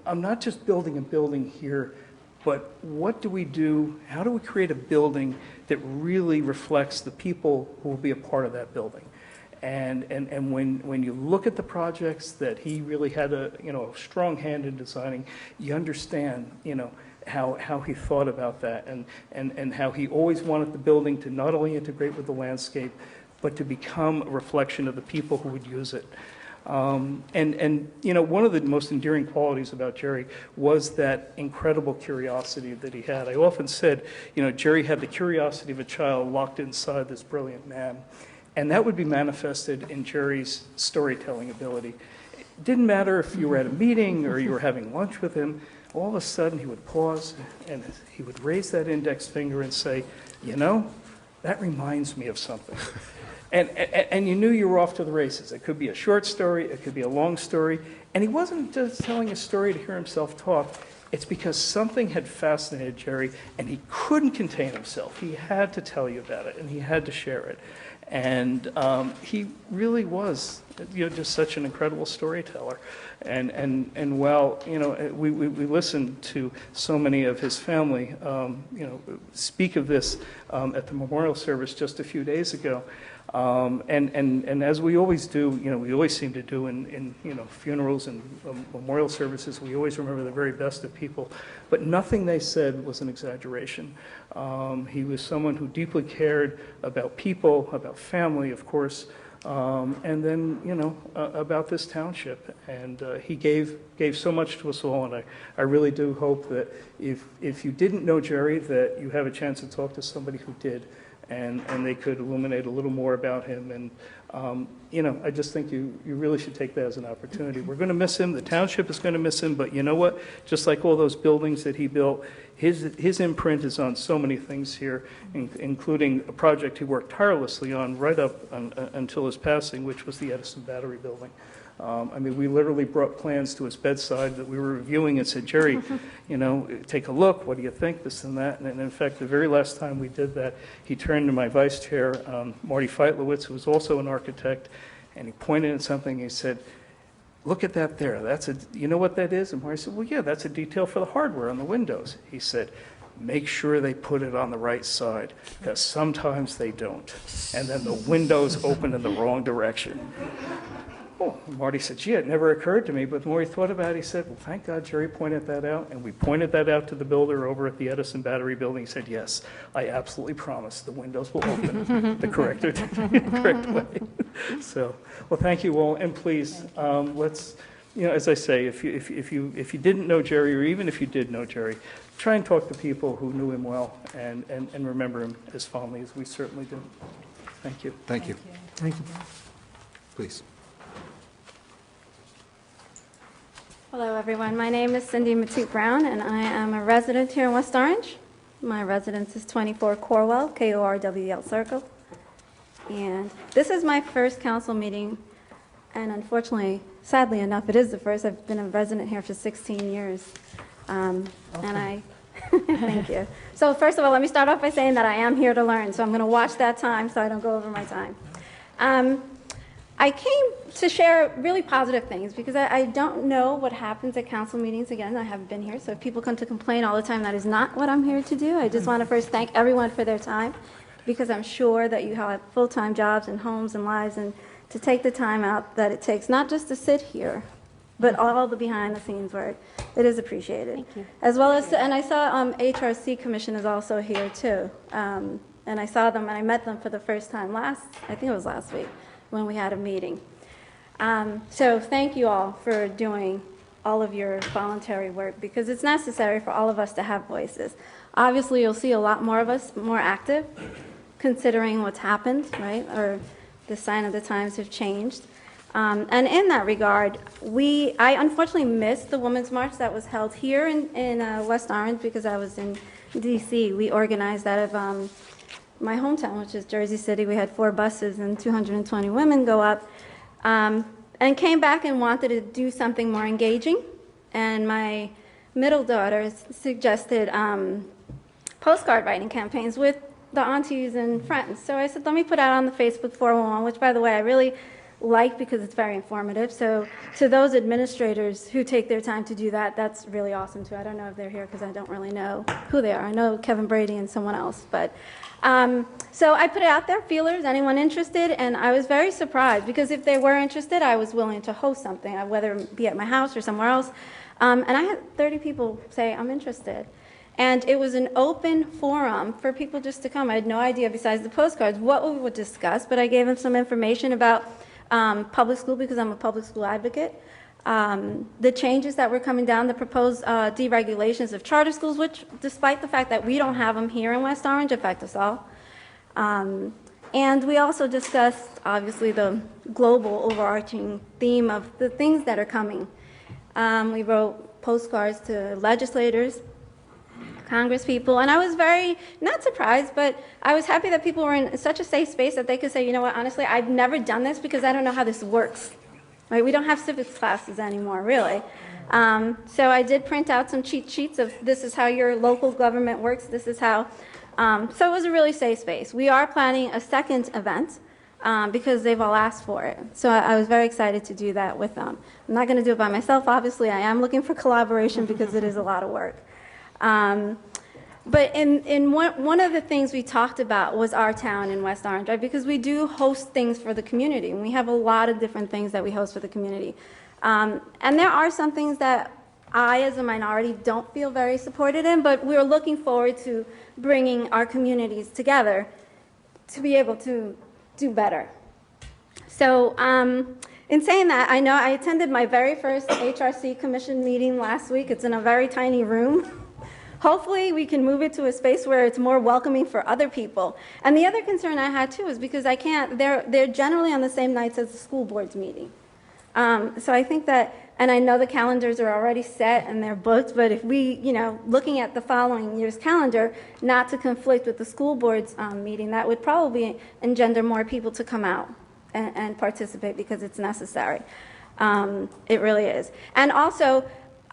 I'm not just building a building here, but what do we do? How do we create a building that really reflects the people who will be a part of that building? And when you look at the projects that he really had a strong hand in designing, you understand how he thought about that, and how he always wanted the building to not only integrate with the landscape, but to become a reflection of the people who would use it. One of the most endearing qualities about Jerry was that incredible curiosity that he had. I often said, Jerry had the curiosity of a child locked inside this brilliant man. And that would be manifested in Jerry's storytelling ability. It didn't matter if you were at a meeting or you were having lunch with him, all of a sudden he would pause and he would raise that index finger and say, that reminds me of something. And you knew you were off to the races. It could be a short story, it could be a long story. And he wasn't just telling a story to hear himself talk. It's because something had fascinated Jerry and he couldn't contain himself. He had to tell you about it and he had to share it. And he really was, just such an incredible storyteller. And while, we listened to so many of his family, speak of this at the memorial service just a few days ago. And as we always do, we always seem to do in funerals and memorial services, we always remember the very best of people. But nothing they said was an exaggeration. He was someone who deeply cared about people, about family, of course, and then, about this township. And he gave so much to us all, and I really do hope that if you didn't know Jerry, that you have a chance to talk to somebody who did. And they could illuminate a little more about him. And, I just think you really should take that as an opportunity. We're going to miss him. The township is going to miss him. But you know what? Just like all those buildings that he built, his imprint is on so many things here, including a project he worked tirelessly on right up until his passing, which was the Edison Battery Building. We literally brought plans to his bedside that we were reviewing and said, Jerry, take a look, what do you think, this and that. And in fact, the very last time we did that, he turned to my vice chair, Marty Feitlowitz, who was also an architect, and he pointed at something, and he said, look at that there, you know what that is? And Marty said, well, yeah, that's a detail for the hardware on the windows. He said, make sure they put it on the right side, because sometimes they don't. And then the windows open in the wrong direction. Oh, Marty said, gee, it never occurred to me. But the more he thought about it, he said, well, thank God Jerry pointed that out. And we pointed that out to the builder over at the Edison Battery Building. He said, yes, I absolutely promise the windows will open the correct way. So, well, thank you all. And please, let's, as I say, if you didn't know Jerry, or even if you did know Jerry, try and talk to people who knew him well and remember him as fondly as we certainly do. Thank you. Thank you. Thank you. Please. Hello, everyone. My name is Cindy Matute Brown, and I am a resident here in West Orange. My residence is 24 Corwell, Korwell Circle. And this is my first council meeting, and unfortunately, sadly enough, it is the first. I've been a resident here for 16 years. And I Thank you. So first of all, let me start off by saying that I am here to learn, so I'm going to watch that time so I don't go over my time. I came to share really positive things because I don't know what happens at council meetings. Again, I haven't been here, so if people come to complain all the time, that is not what I'm here to do. I just want to first thank everyone for their time because I'm sure that you have full-time jobs and homes and lives, and to take the time out that it takes not just to sit here, but all the behind-the-scenes work. It is appreciated. Thank you. As well as, and I saw HRC Commission is also here too. And I saw them and I met them for the first time I think it was last week, when we had a meeting. So thank you all for doing all of your voluntary work because it's necessary for all of us to have voices. Obviously, you'll see a lot more of us more active, considering what's happened, right? Or the sign of the times have changed. And in that regard, I unfortunately missed the Women's March that was held here in West Orange because I was in D.C. We organized that of my hometown, which is Jersey City. We had 4 buses and 220 women go up and came back and wanted to do something more engaging. And my middle daughter suggested postcard writing campaigns with the aunties and friends. So I said, let me put out on the Facebook 411, which, by the way, I really like because it's very informative. So to those administrators who take their time to do that, that's really awesome too. I don't know if they're here because I don't really know who they are. I know Kevin Brady and someone else, but so I put it out there, feelers, anyone interested, and I was very surprised because if they were interested, I was willing to host something, whether it be at my house or somewhere else. And I had 30 people say, I'm interested. And it was an open forum for people just to come. I had no idea, besides the postcards, what we would discuss, but I gave them some information about public school because I'm a public school advocate. The changes that were coming down, the proposed deregulations of charter schools, which despite the fact that we don't have them here in West Orange, affect us all. And we also discussed, obviously, the global overarching theme of the things that are coming. We wrote postcards to legislators, Congress people, and I was very, not surprised, but I was happy that people were in such a safe space that they could say, you know what, honestly, I've never done this because I don't know how this works. Right? We don't have civics classes anymore, really. So I did print out some cheat sheets of this is how your local government works, this is how, so it was a really safe space. We are planning a second event because they've all asked for it. So I was very excited to do that with them. I'm not going to do it by myself, obviously. I am looking for collaboration because it is a lot of work. But in one of the things we talked about was our town in West Orange, right? Because we do host things for the community, and we have a lot of different things that we host for the community. And there are some things that I, as a minority, don't feel very supported in, but we're looking forward to bringing our communities together to be able to do better. So in saying that, I know I attended my very first HRC Commission meeting last week. It's in a very tiny room. Hopefully we can move it to a space where it's more welcoming for other people. And the other concern I had too is because I can't, they're generally on the same nights as the school board's meeting. So I think that, and I know the calendars are already set and they're booked, but if we, looking at the following year's calendar, not to conflict with the school board's meeting, that would probably engender more people to come out and participate because it's necessary. It really is. And also,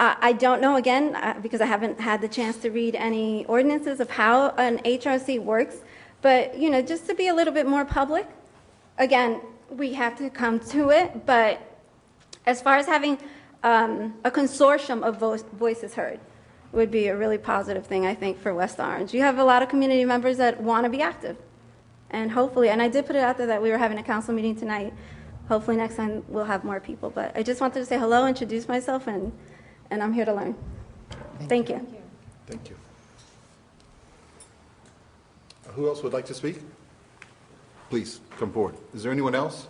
I don't know, again, because I haven't had the chance to read any ordinances of how an HRC works, but, just to be a little bit more public, again, we have to come to it, but as far as having a consortium of voices heard would be a really positive thing, I think, for West Orange. You have a lot of community members that want to be active, and hopefully, and I did put it out there that we were having a council meeting tonight. Hopefully next time we'll have more people, but I just wanted to say hello, introduce myself, and I'm here to learn. Thank you. Thank you. Who else would like to speak? Please come forward. Is there anyone else?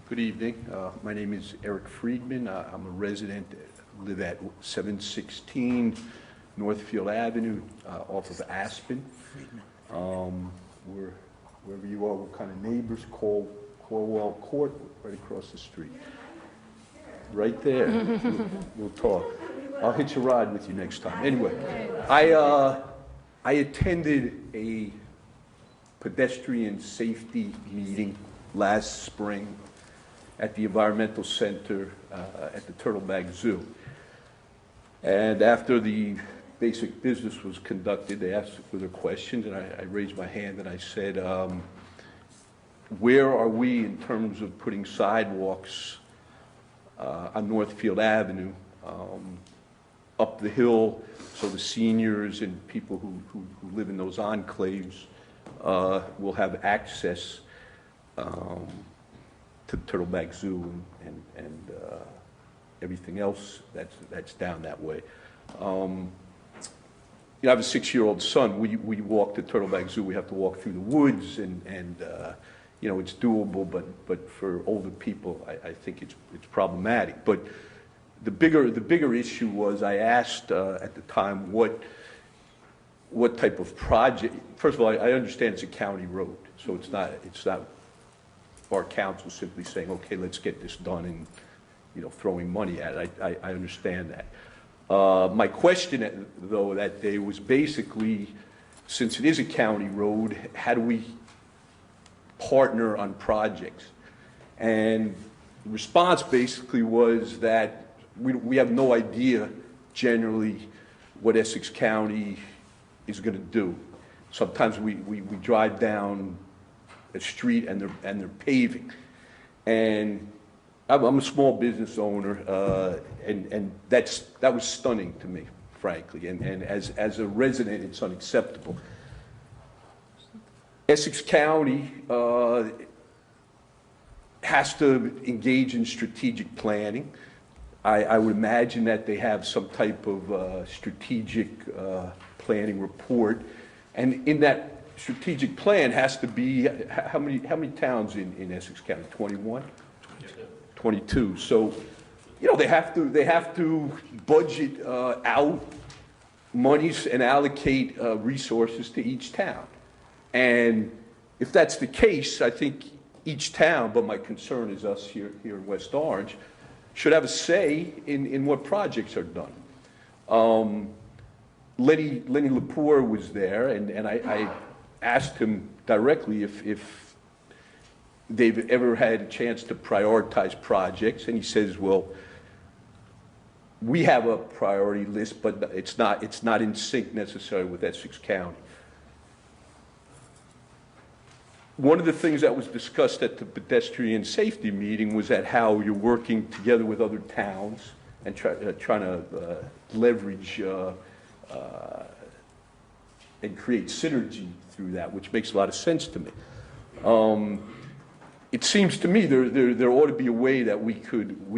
Good evening. My name is Eric Friedman. I'm a resident, live at 716 Northfield Avenue, off of Aspen. Wherever you are, we're kind of neighbors. Corwell Court, right across the street. Right there. We'll talk. I'll hitch a ride with you next time. Anyway, I attended a pedestrian safety meeting last spring at the Environmental Center at the Turtleback Zoo. And after the basic business was conducted, they asked for their questions, and I raised my hand and I said, where are we in terms of putting sidewalks on Northfield Avenue up the hill so the seniors and people who live in those enclaves will have access to Turtleback Zoo and everything else that's down that way. I have a 6-year-old son. We walk to Turtleback Zoo. We have to walk through the woods, and it's doable. But for older people, I think it's problematic. But the bigger issue was I asked at the time what type of project. First of all, I understand it's a county road, so it's not our council simply saying, okay, let's get this done and throwing money at it. I understand that. My question, though, that day was basically, since it is a county road, how do we partner on projects? And the response basically was that we have no idea generally what Essex County is going to do. Sometimes we drive down a street and they're paving. And I'm a small business owner, and that was stunning to me, frankly. And as a resident, it's unacceptable. Essex County has to engage in strategic planning. I would imagine that they have some type of strategic planning report, and in that strategic plan has to be how many towns in Essex County? 21. 22. So, they have to budget out monies and allocate resources to each town. And if that's the case, I think each town, but my concern is us here in West Orange, should have a say in what projects are done. Lenny Lepore was there, and I asked him directly if they've ever had a chance to prioritize projects, and he says, well, we have a priority list, but it's not in sync necessarily with Essex County. One of the things that was discussed at the pedestrian safety meeting was that how you're working together with other towns and trying to leverage and create synergy through that, which makes a lot of sense to me. It seems to me there ought to be a way that we could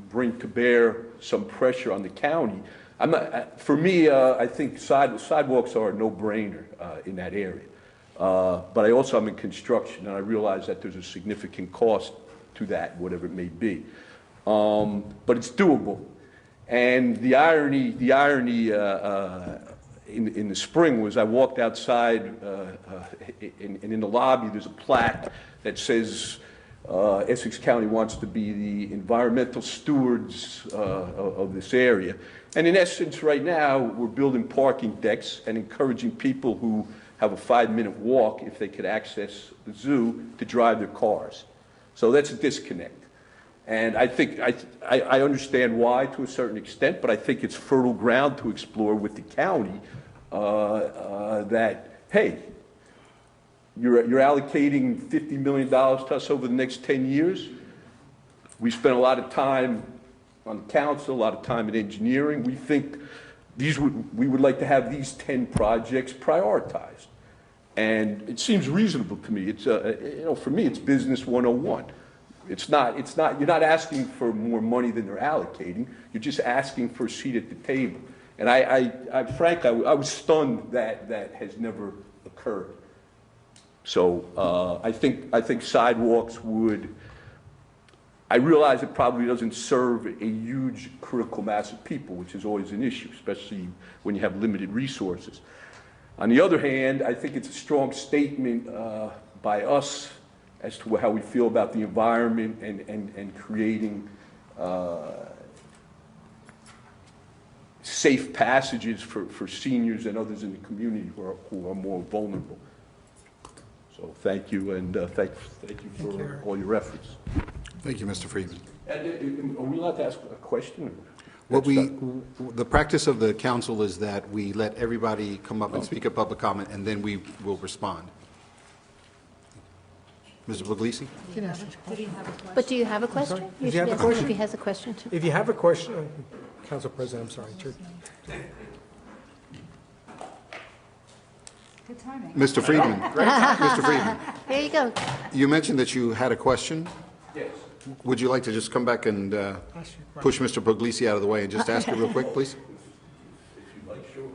bring to bear some pressure on the county. For me, I think sidewalks are a no-brainer in that area. But I also am in construction, and I realize that there's a significant cost to that, whatever it may be. But it's doable. And the irony in the spring was I walked outside, and in the lobby there's a plaque that says Essex County wants to be the environmental stewards of this area. And in essence, right now, we're building parking decks and encouraging people who have a 5-minute walk, if they could access the zoo, to drive their cars. So that's a disconnect. And I think I understand why to a certain extent, but I think it's fertile ground to explore with the county that, hey, you're allocating $50 million to us over the next 10 years. We spent a lot of time on council, a lot of time in engineering. We think we would like to have these 10 projects prioritized. And it seems reasonable to me. It's for me, it's business 101. It's not, you're not asking for more money than they're allocating. You're just asking for a seat at the table. And frankly, I was stunned that has never occurred. So I think sidewalks would, I realize it probably doesn't serve a huge critical mass of people, which is always an issue, especially when you have limited resources. On the other hand, I think it's a strong statement by us as to how we feel about the environment and creating safe passages for seniors and others in the community who are more vulnerable. So thank you, and thank you for all your efforts. Thank you, Mr. Friedman. And are we allowed to ask a question? The practice of the council is that we let everybody come up and speak a public comment, and then we will respond. Mr. Puglisi? But do you have a question? If you have a should ask him question? If he has a question, too. If you have a question, Council President, I'm sorry. Good timing. Mr. Friedman? Mr. Friedman, There you go. you mentioned that you had a question. Yes. Would you like to just come back and push Mr. Puglisi out of the way and just ask it real quick, please? If you'd like, sure.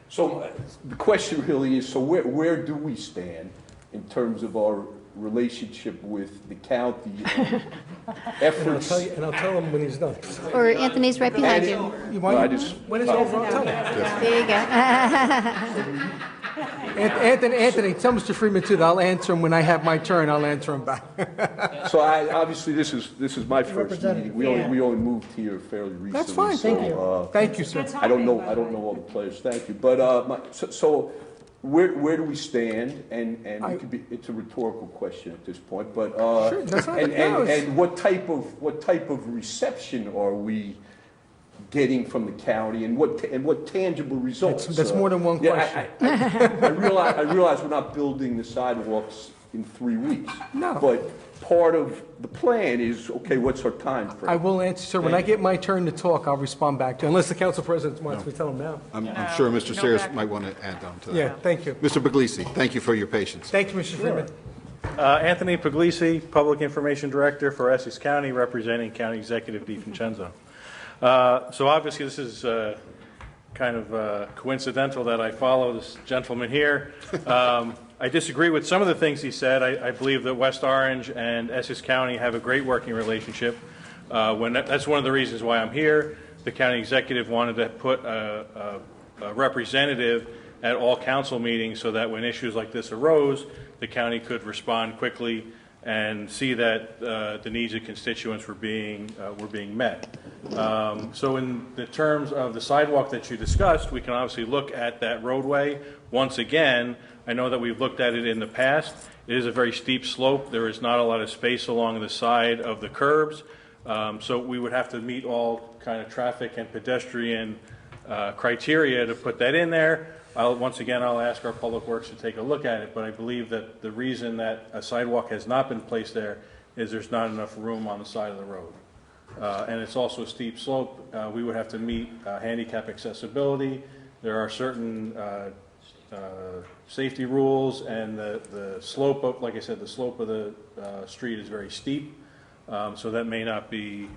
So the question really is, so where do we stand in terms of our relationship with the county and efforts? And I'll tell him when he's done. Or Anthony's right behind you. When it's over, I'll tell him. There you go. Anthony, tell Mr. Freeman too that I'll answer him when I have my turn. I'll answer him back. So obviously, this is my first meeting. We only moved here fairly recently. That's fine. Thank you. Thank you, sir. I don't know all the players. Thank you. But so where do we stand? And it could be, it's a rhetorical question at this point. But Sure, that's not- and what type of reception are we getting from the county, and what tangible results? That's more than one question. I realize we're not building the sidewalks in 3 weeks. No. But part of the plan is, okay, what's our time frame? I will answer, sir. When I get my turn to talk, I'll respond back to you, unless the council president wants me to tell him now. I'm sure Mr. Sayers might want to add on to that. Yeah, thank you. Mr. Puglisi, thank you for your patience. Thank you, Mr. Freeman. Anthony Puglisi, Public Information Director for Essex County, representing County Executive DiVincenzo. So obviously, this is kind of coincidental that I follow this gentleman here. I disagree with some of the things he said. I believe that West Orange and Essex County have a great working relationship. That's one of the reasons why I'm here. The county executive wanted to put a representative at all council meetings so that when issues like this arose, the county could respond quickly and see that the needs of constituents were being met. So in the terms of the sidewalk that you discussed, we can obviously look at that roadway. Once again, I know that we've looked at it in the past. It is a very steep slope. There is not a lot of space along the side of the curbs. So we would have to meet all kind of traffic and pedestrian criteria to put that in there. Once again, I'll ask our Public Works to take a look at it, but I believe that the reason that a sidewalk has not been placed there is there's not enough room on the side of the road. And it's also a steep slope. We would have to meet handicap accessibility. There are certain safety rules, and the slope of, like I said, the slope of the street is very steep, so that may not be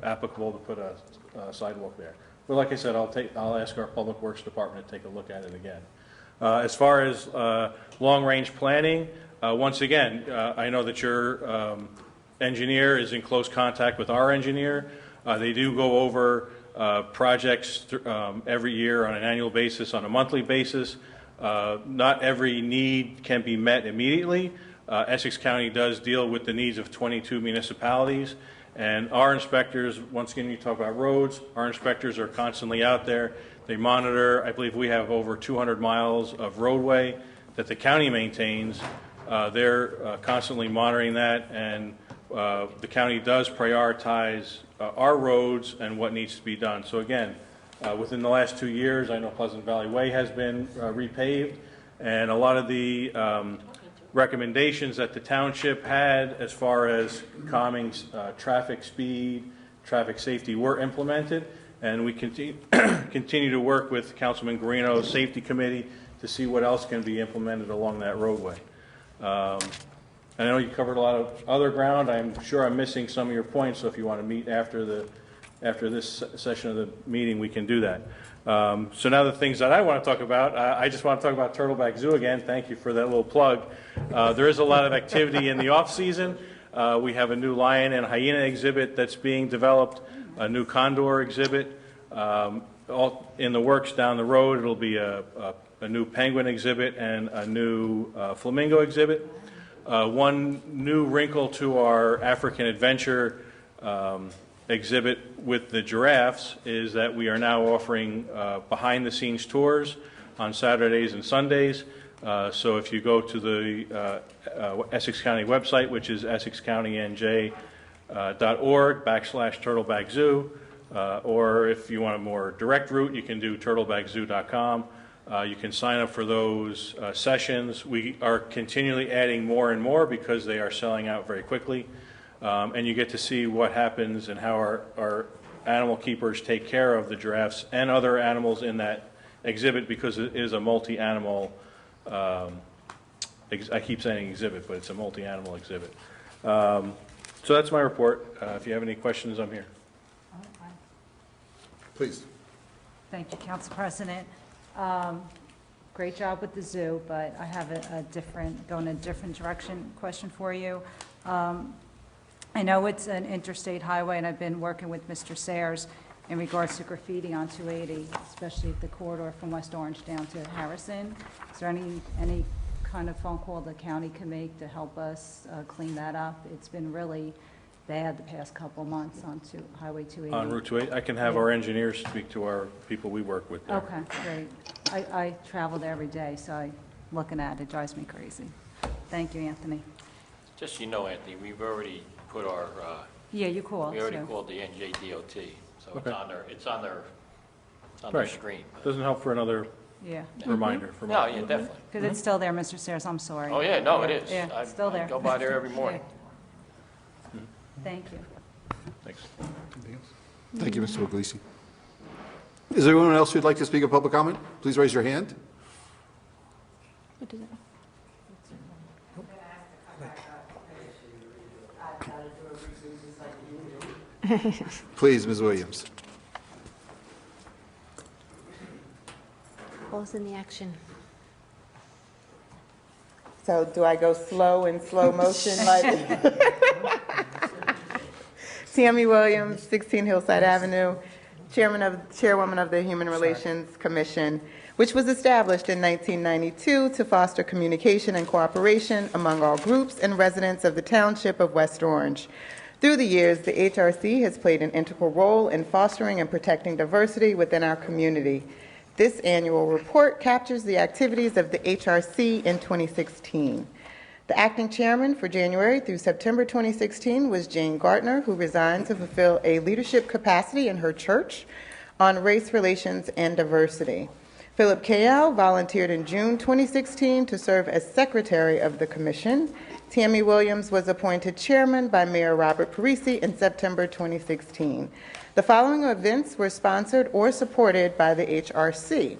applicable to put a sidewalk there. But like I said, I'll ask our Public Works Department to take a look at it again. As far as long-range planning, once again, I know that your engineer is in close contact with our engineer. They do go over projects every year on an annual basis, on a monthly basis. Not every need can be met immediately. Essex County does deal with the needs of 22 municipalities. And our inspectors, once again, you talk about roads, our inspectors are constantly out there. They monitor, I believe we have over 200 miles of roadway that the county maintains. They're constantly monitoring that, and the county does prioritize our roads and what needs to be done. So again, within the last 2 years, I know Pleasant Valley Way has been repaved, and a lot of the recommendations that the township had as far as calming traffic speed, traffic safety were implemented, and we continue to work with Councilman Guarino's Safety Committee to see what else can be implemented along that roadway. I know you covered a lot of other ground. I'm sure I'm missing some of your points, so if you want to meet after this session of the meeting, we can do that. So now the things that I want to talk about, I just want to talk about Turtleback Zoo again. Thank you for that little plug. There is a lot of activity in the off-season. We have a new lion and hyena exhibit that's being developed, a new condor exhibit. All in the works down the road, it'll be a new penguin exhibit and a new flamingo exhibit. One new wrinkle to our African adventure exhibit with the giraffes is that we are now offering behind-the-scenes tours on Saturdays and Sundays. So if you go to the Essex County website, which is essexcountynj.org/turtlebagzoo, or if you want a more direct route, you can do turtlebagzoo.com. You can sign up for those sessions. We are continually adding more and more because they are selling out very quickly. And you get to see what happens and how our animal keepers take care of the giraffes and other animals in that exhibit, because it is a multi-animal, I keep saying exhibit, but it's a multi-animal exhibit. So that's my report. If you have any questions, I'm here. Please. Thank you, Council President. Great job with the zoo, but I have going a different direction question for you. I know it's an interstate highway, and I've been working with Mr. Sayers in regards to graffiti on 280, especially the corridor from West Orange down to Harrison. Is there any kind of phone call the county can make to help us clean that up? It's been really bad the past couple months on Highway 280. On Route 280, I can have our engineers speak to our people we work with there. Okay, great. I travel there every day, so I'm looking at it. It drives me crazy. Thank you, Anthony. Just so you know, Anthony, we've already put our, Yeah, you called. we already so- called the NJDOT, so Okay. it's on their Right. screen. but- Doesn't help for another Yeah, reminder. For No, yeah, definitely. because it's still there, Mr. Sayers. I'm sorry. Oh, yeah, no, it is. Yeah, I- it's still there. I go by there every morning. Yeah. Thank you. Thanks. Thank you, Mr. Puglisi. Is there anyone else who'd like to speak a public comment? Please raise your hand. What does it- Please, Ms. Williams. Pause in the action. So do I go slow in slow motion like? Tammy Williams, 16 Hillside Avenue, Chairwoman of the Human Relations Commission, which was established in 1992 to foster communication and cooperation among all groups and residents of the Township of West Orange. Through the years, the HRC has played an integral role in fostering and protecting diversity within our community. This annual report captures the activities of the HRC in 2016. The acting chairman for January through September 2016 was Jane Gartner, who resigned to fulfill a leadership capacity in her church on race relations and diversity. Philip Kayal volunteered in June 2016 to serve as secretary of the commission. Tammy Williams was appointed chairman by Mayor Robert Parisi in September 2016. The following events were sponsored or supported by the HRC.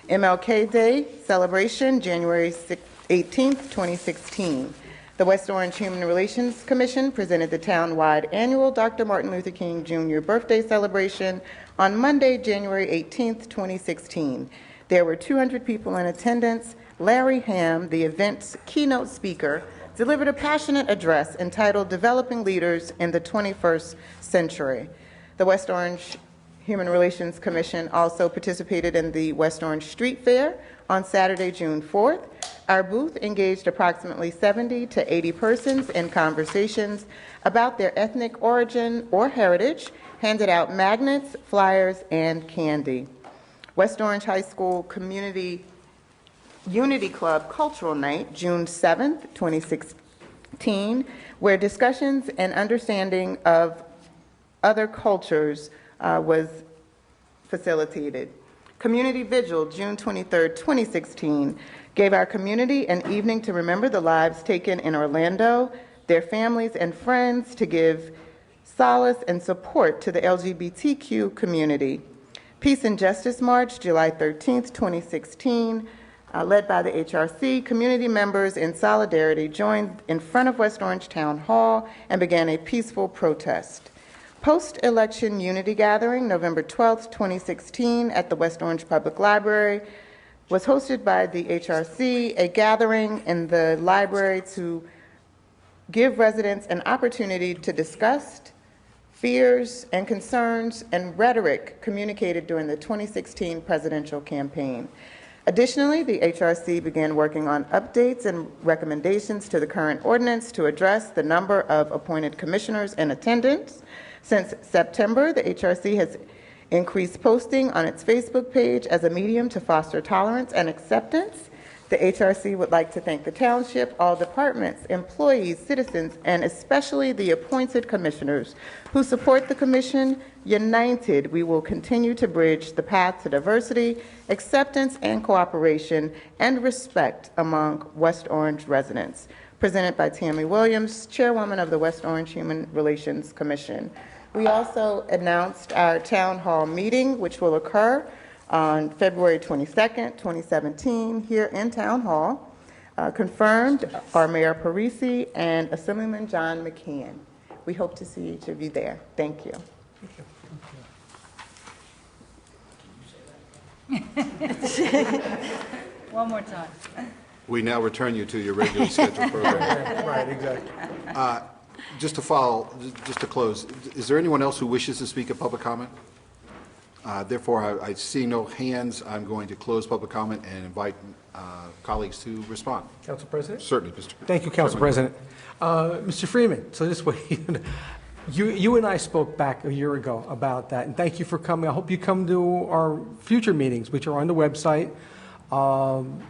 MLK Day celebration, January 18th, 2016. The West Orange Human Relations Commission presented the town-wide annual Dr. Martin Luther King Jr. birthday celebration on Monday, January 18th, 2016. There were 200 people in attendance. Larry Ham, the event's keynote speaker, delivered a passionate address entitled Developing Leaders in the 21st Century. The West Orange Human Relations Commission also participated in the West Orange Street Fair on Saturday, June 4th. Our booth engaged approximately 70 to 80 persons in conversations about their ethnic origin or heritage, handed out magnets, flyers, and candy. West Orange High School Community Unity Club Cultural Night, June 7th, 2016, where discussions and understanding of other cultures was facilitated. Community Vigil, June 23rd, 2016, gave our community an evening to remember the lives taken in Orlando, their families and friends, to give solace and support to the LGBTQ community. Peace and Justice March, July 13th, 2016, led by the HRC, community members in solidarity joined in front of West Orange Town Hall and began a peaceful protest. Post-election unity gathering, November 12th, 2016, at the West Orange Public Library, was hosted by the HRC, a gathering in the library to give residents an opportunity to discuss fears and concerns and rhetoric communicated during the 2016 presidential campaign. Additionally, the HRC began working on updates and recommendations to the current ordinance to address the number of appointed commissioners in attendance. Since September, the HRC has increased posting on its Facebook page as a medium to foster tolerance and acceptance. The HRC would like to thank the township, all departments, employees, citizens, and especially the appointed commissioners who support the commission. United, we will continue to bridge the path to diversity, acceptance, and cooperation and respect among West Orange residents. Presented by Tammy Williams, Chairwoman of the West Orange Human Relations Commission. We also announced our town hall meeting, which will occur on February 22nd, 2017, here in Town Hall. Confirmed are Mayor Parisi and Assemblyman John McCann. We hope to see each of you there. Thank you. One more time. We now return you to your regularly scheduled program. Right, exactly. Just to close, is there anyone else who wishes to speak at public comment? Therefore, I see no hands. I'm going to close public comment and invite colleagues to respond. Council President? Certainly, Mr. Thank you, Council President. Mr. Freeman, so this way, you and I spoke back a year ago about that, and thank you for coming. I hope you come to our future meetings, which are on the website.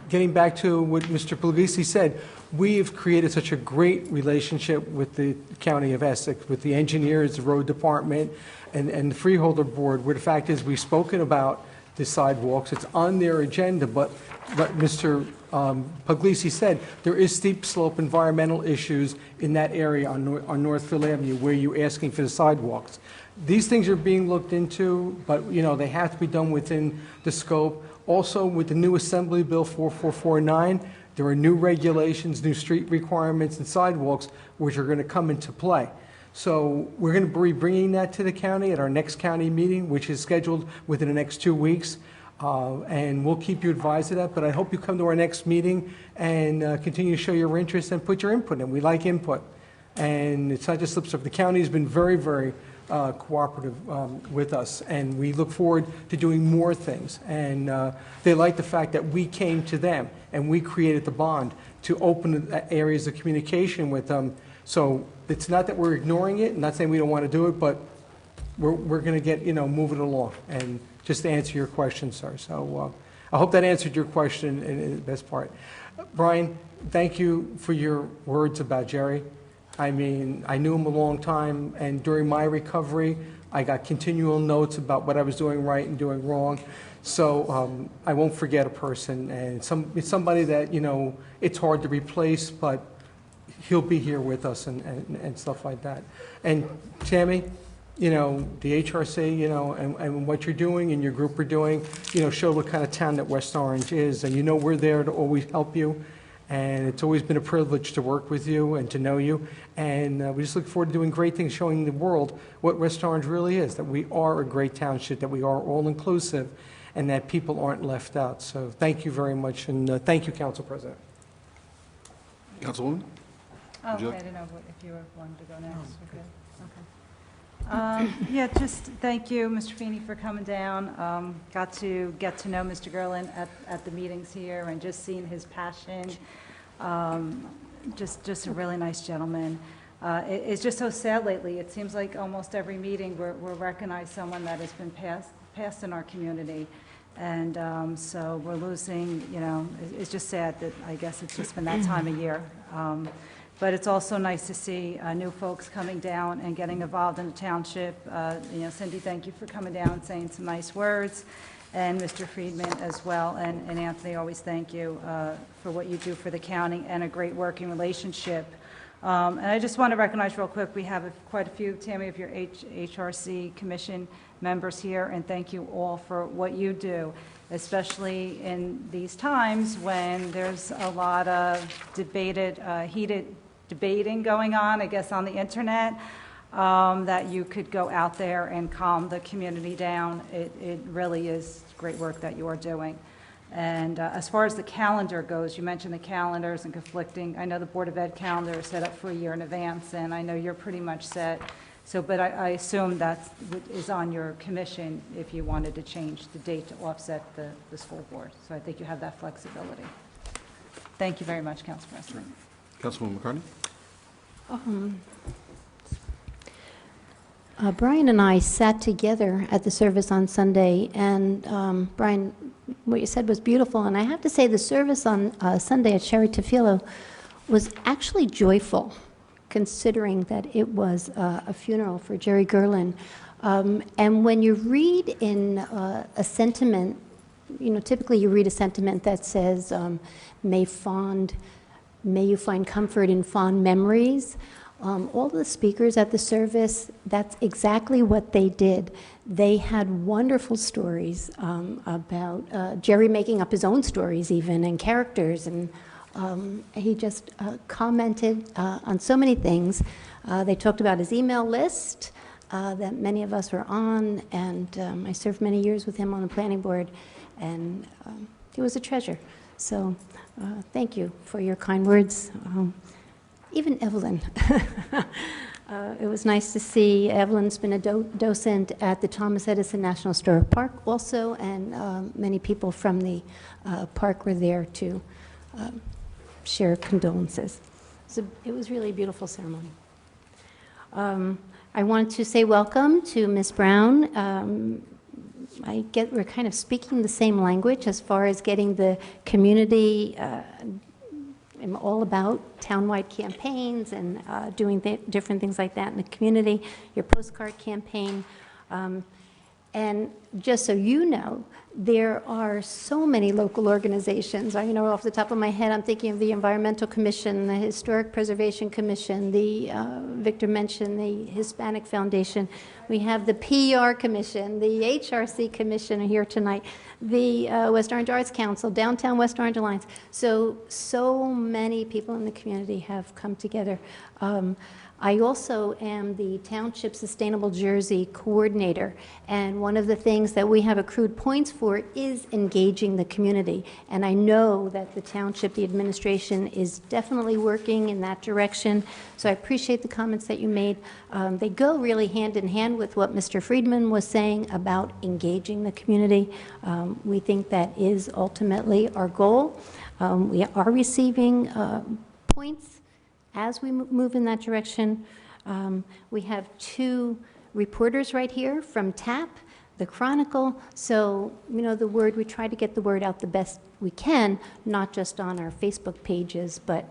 Getting back to what Mr. Puglisi said, we've created such a great relationship with the County of Essex, with the engineers, the road department, and the freeholder board, where the fact is we've spoken about the sidewalks. It's on their agenda, but Mr. Puglisi said there is steep slope environmental issues in that area on Northfield Avenue where you're asking for the sidewalks. These things are being looked into, but they have to be done within the scope. Also, with the new Assembly Bill 4449, there are new regulations, new street requirements and sidewalks which are going to come into play. So we're going to be bringing that to the county at our next county meeting, which is scheduled within the next 2 weeks. And we'll keep you advised of that, but I hope you come to our next meeting and continue to show your interest and put your input in. We like input. And it's not just lip service. The county has been very, very cooperative with us, and we look forward to doing more things. And they like the fact that we came to them and we created the bond to open areas of communication with them. So it's not that we're ignoring it, not saying we don't want to do it, but we're going to get, move it along. And just to answer your question, sir. So I hope that answered your question in the best part. Brian, thank you for your words about Jerry. I mean, I knew him a long time, and during my recovery, I got continual notes about what I was doing right and doing wrong. So I won't forget a person, and it's somebody that, it's hard to replace, but he'll be here with us and stuff like that. And Tammy, the HRC, and what you're doing and your group are doing, show what kind of town that West Orange is, and we're there to always help you. And it's always been a privilege to work with you and to know you. And we just look forward to doing great things, showing the world what West Orange really is, that we are a great township, that we are all-inclusive, and that people aren't left out. So thank you very much, and thank you, Council President. Councilwoman? Oh, okay, I didn't know if you wanted to go next. Okay. Yeah, just thank you, Mr. Feeney, for coming down. Got to get to know Mr. Gerlin at the meetings here and just seeing his passion. Just a really nice gentleman. It's just so sad lately. It seems like almost every meeting we're recognize someone that has been passed in our community. And so we're losing, it's just sad that I guess it's just been that time of year. But it's also nice to see new folks coming down and getting involved in the township. Cindy, thank you for coming down and saying some nice words, and Mr. Friedman as well. And Anthony, always thank you for what you do for the county and a great working relationship. And I just want to recognize real quick, we have quite a few, Tammy, of your HRC Commission members here, and thank you all for what you do, especially in these times when there's a lot of heated debating going on, I guess, on the internet, that you could go out there and calm the community down. It really is great work that you are doing. And as far as the calendar goes, you mentioned the calendars and conflicting. I know the Board of Ed calendar is set up for a year in advance, and I know you're pretty much set. So, but I assume that is on your commission if you wanted to change the date to offset the school board. So I think you have that flexibility. Thank you very much, Council President. Councilwoman McCartney? Brian and I sat together at the service on Sunday, and Brian, what you said was beautiful, and I have to say the service on Sunday at Sherry Tefillah was actually joyful, considering that it was a funeral for Jerry Gerlin. And when you read in a sentiment, typically you read a sentiment that says, may you find comfort in fond memories. All the speakers at the service, that's exactly what they did. They had wonderful stories about Jerry making up his own stories even, and characters, and he just commented on so many things. They talked about his email list that many of us were on, and I served many years with him on the planning board, and he was a treasure. So thank you for your kind words. Even Evelyn. It was nice to see. Evelyn's been a docent at the Thomas Edison National Historic Park also, and many people from the park were there to share condolences. So it was really a beautiful ceremony. I wanted to say welcome to Ms. Brown. We're kind of speaking the same language as far as getting the community. I'm all about townwide campaigns and doing different things like that in the community, your postcard campaign. And just so you know, there are so many local organizations. Off the top of my head, I'm thinking of the Environmental Commission, the Historic Preservation Commission, the Victor mentioned the Hispanic Foundation. We have the PR Commission, the HRC Commission here tonight, the West Orange Arts Council, Downtown West Orange Alliance. So many people in the community have come together. I also am the Township Sustainable Jersey coordinator, and one of the things that we have accrued points for is engaging the community. And I know that the township, the administration, is definitely working in that direction. So I appreciate the comments that you made. They go really hand in hand with what Mr. Friedman was saying about engaging the community. We think that is ultimately our goal. We are receiving points as we move in that direction. We have 2 reporters right here from TAP, the Chronicle. So, we try to get the word out the best we can, not just on our Facebook pages, but,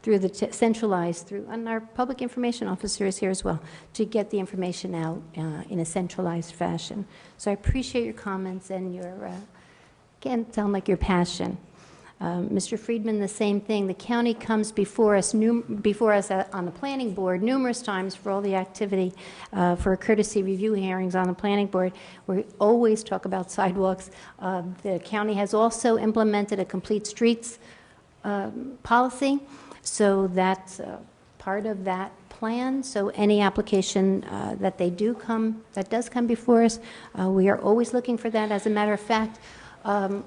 through the centralized, and our public information officer is here as well, to get the information out in a centralized fashion. So I appreciate your comments and your, again, sound like your passion. Mr. Friedman, the same thing. The county comes before us on the planning board numerous times for all the activity for courtesy review hearings on the planning board. We always talk about sidewalks. The county has also implemented a complete streets policy, so that's part of that plan. So any application that does come before us, we are always looking for that. As a matter of fact,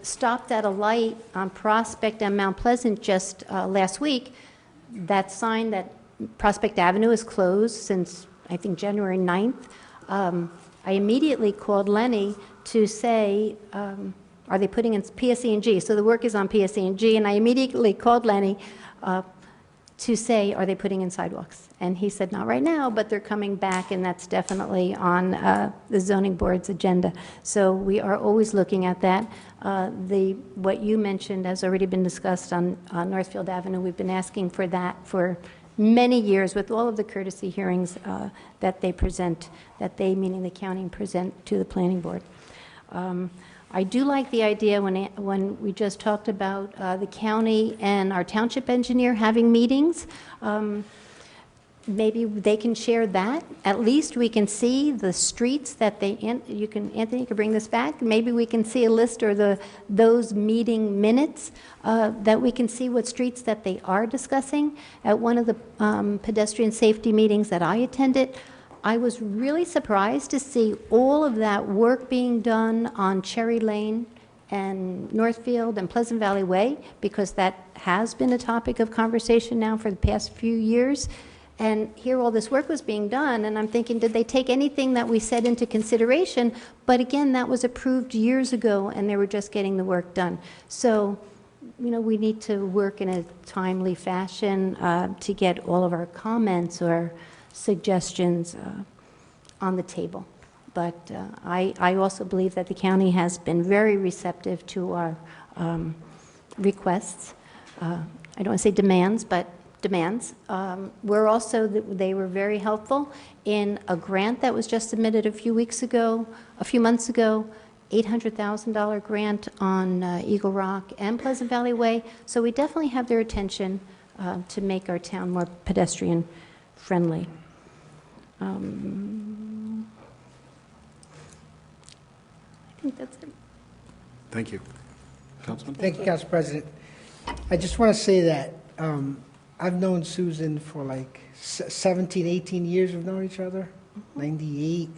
stopped at a light on Prospect and Mount Pleasant just last week. That sign that Prospect Avenue is closed since, I think, January 9th. I immediately called Lenny to say, are they putting in PSE&G? So the work is on PSE&G, and I immediately called Lenny to say, are they putting in sidewalks? And he said, not right now, but they're coming back, and that's definitely on the zoning board's agenda. So we are always looking at that. What you mentioned has already been discussed on Northfield Avenue. We've been asking for that for many years with all of the courtesy hearings that they present, meaning the county, present to the planning board. I do like the idea when we just talked about the county and our township engineer having meetings. Maybe they can share that. At least we can see the streets that Anthony, you can bring this back. Maybe we can see a list or those meeting minutes that we can see what streets that they are discussing. At one of the pedestrian safety meetings that I attended, I was really surprised to see all of that work being done on Cherry Lane and Northfield and Pleasant Valley Way, because that has been a topic of conversation now for the past few years. And here all this work was being done, and I'm thinking, did they take anything that we said into consideration? But again, that was approved years ago, and they were just getting the work done. So, we need to work in a timely fashion to get all of our comments or suggestions on the table. But I also believe that the county has been very receptive to our requests. I don't want to say demands, but demands. They were very helpful in a grant that was just submitted a few months ago, $800,000 grant on Eagle Rock and Pleasant Valley Way. So we definitely have their attention to make our town more pedestrian friendly. I think that's it. Thank you. Councilman? Thank you, Council President. I just want to say that I've known Susan for like 17, 18 years. We've known each other, 98.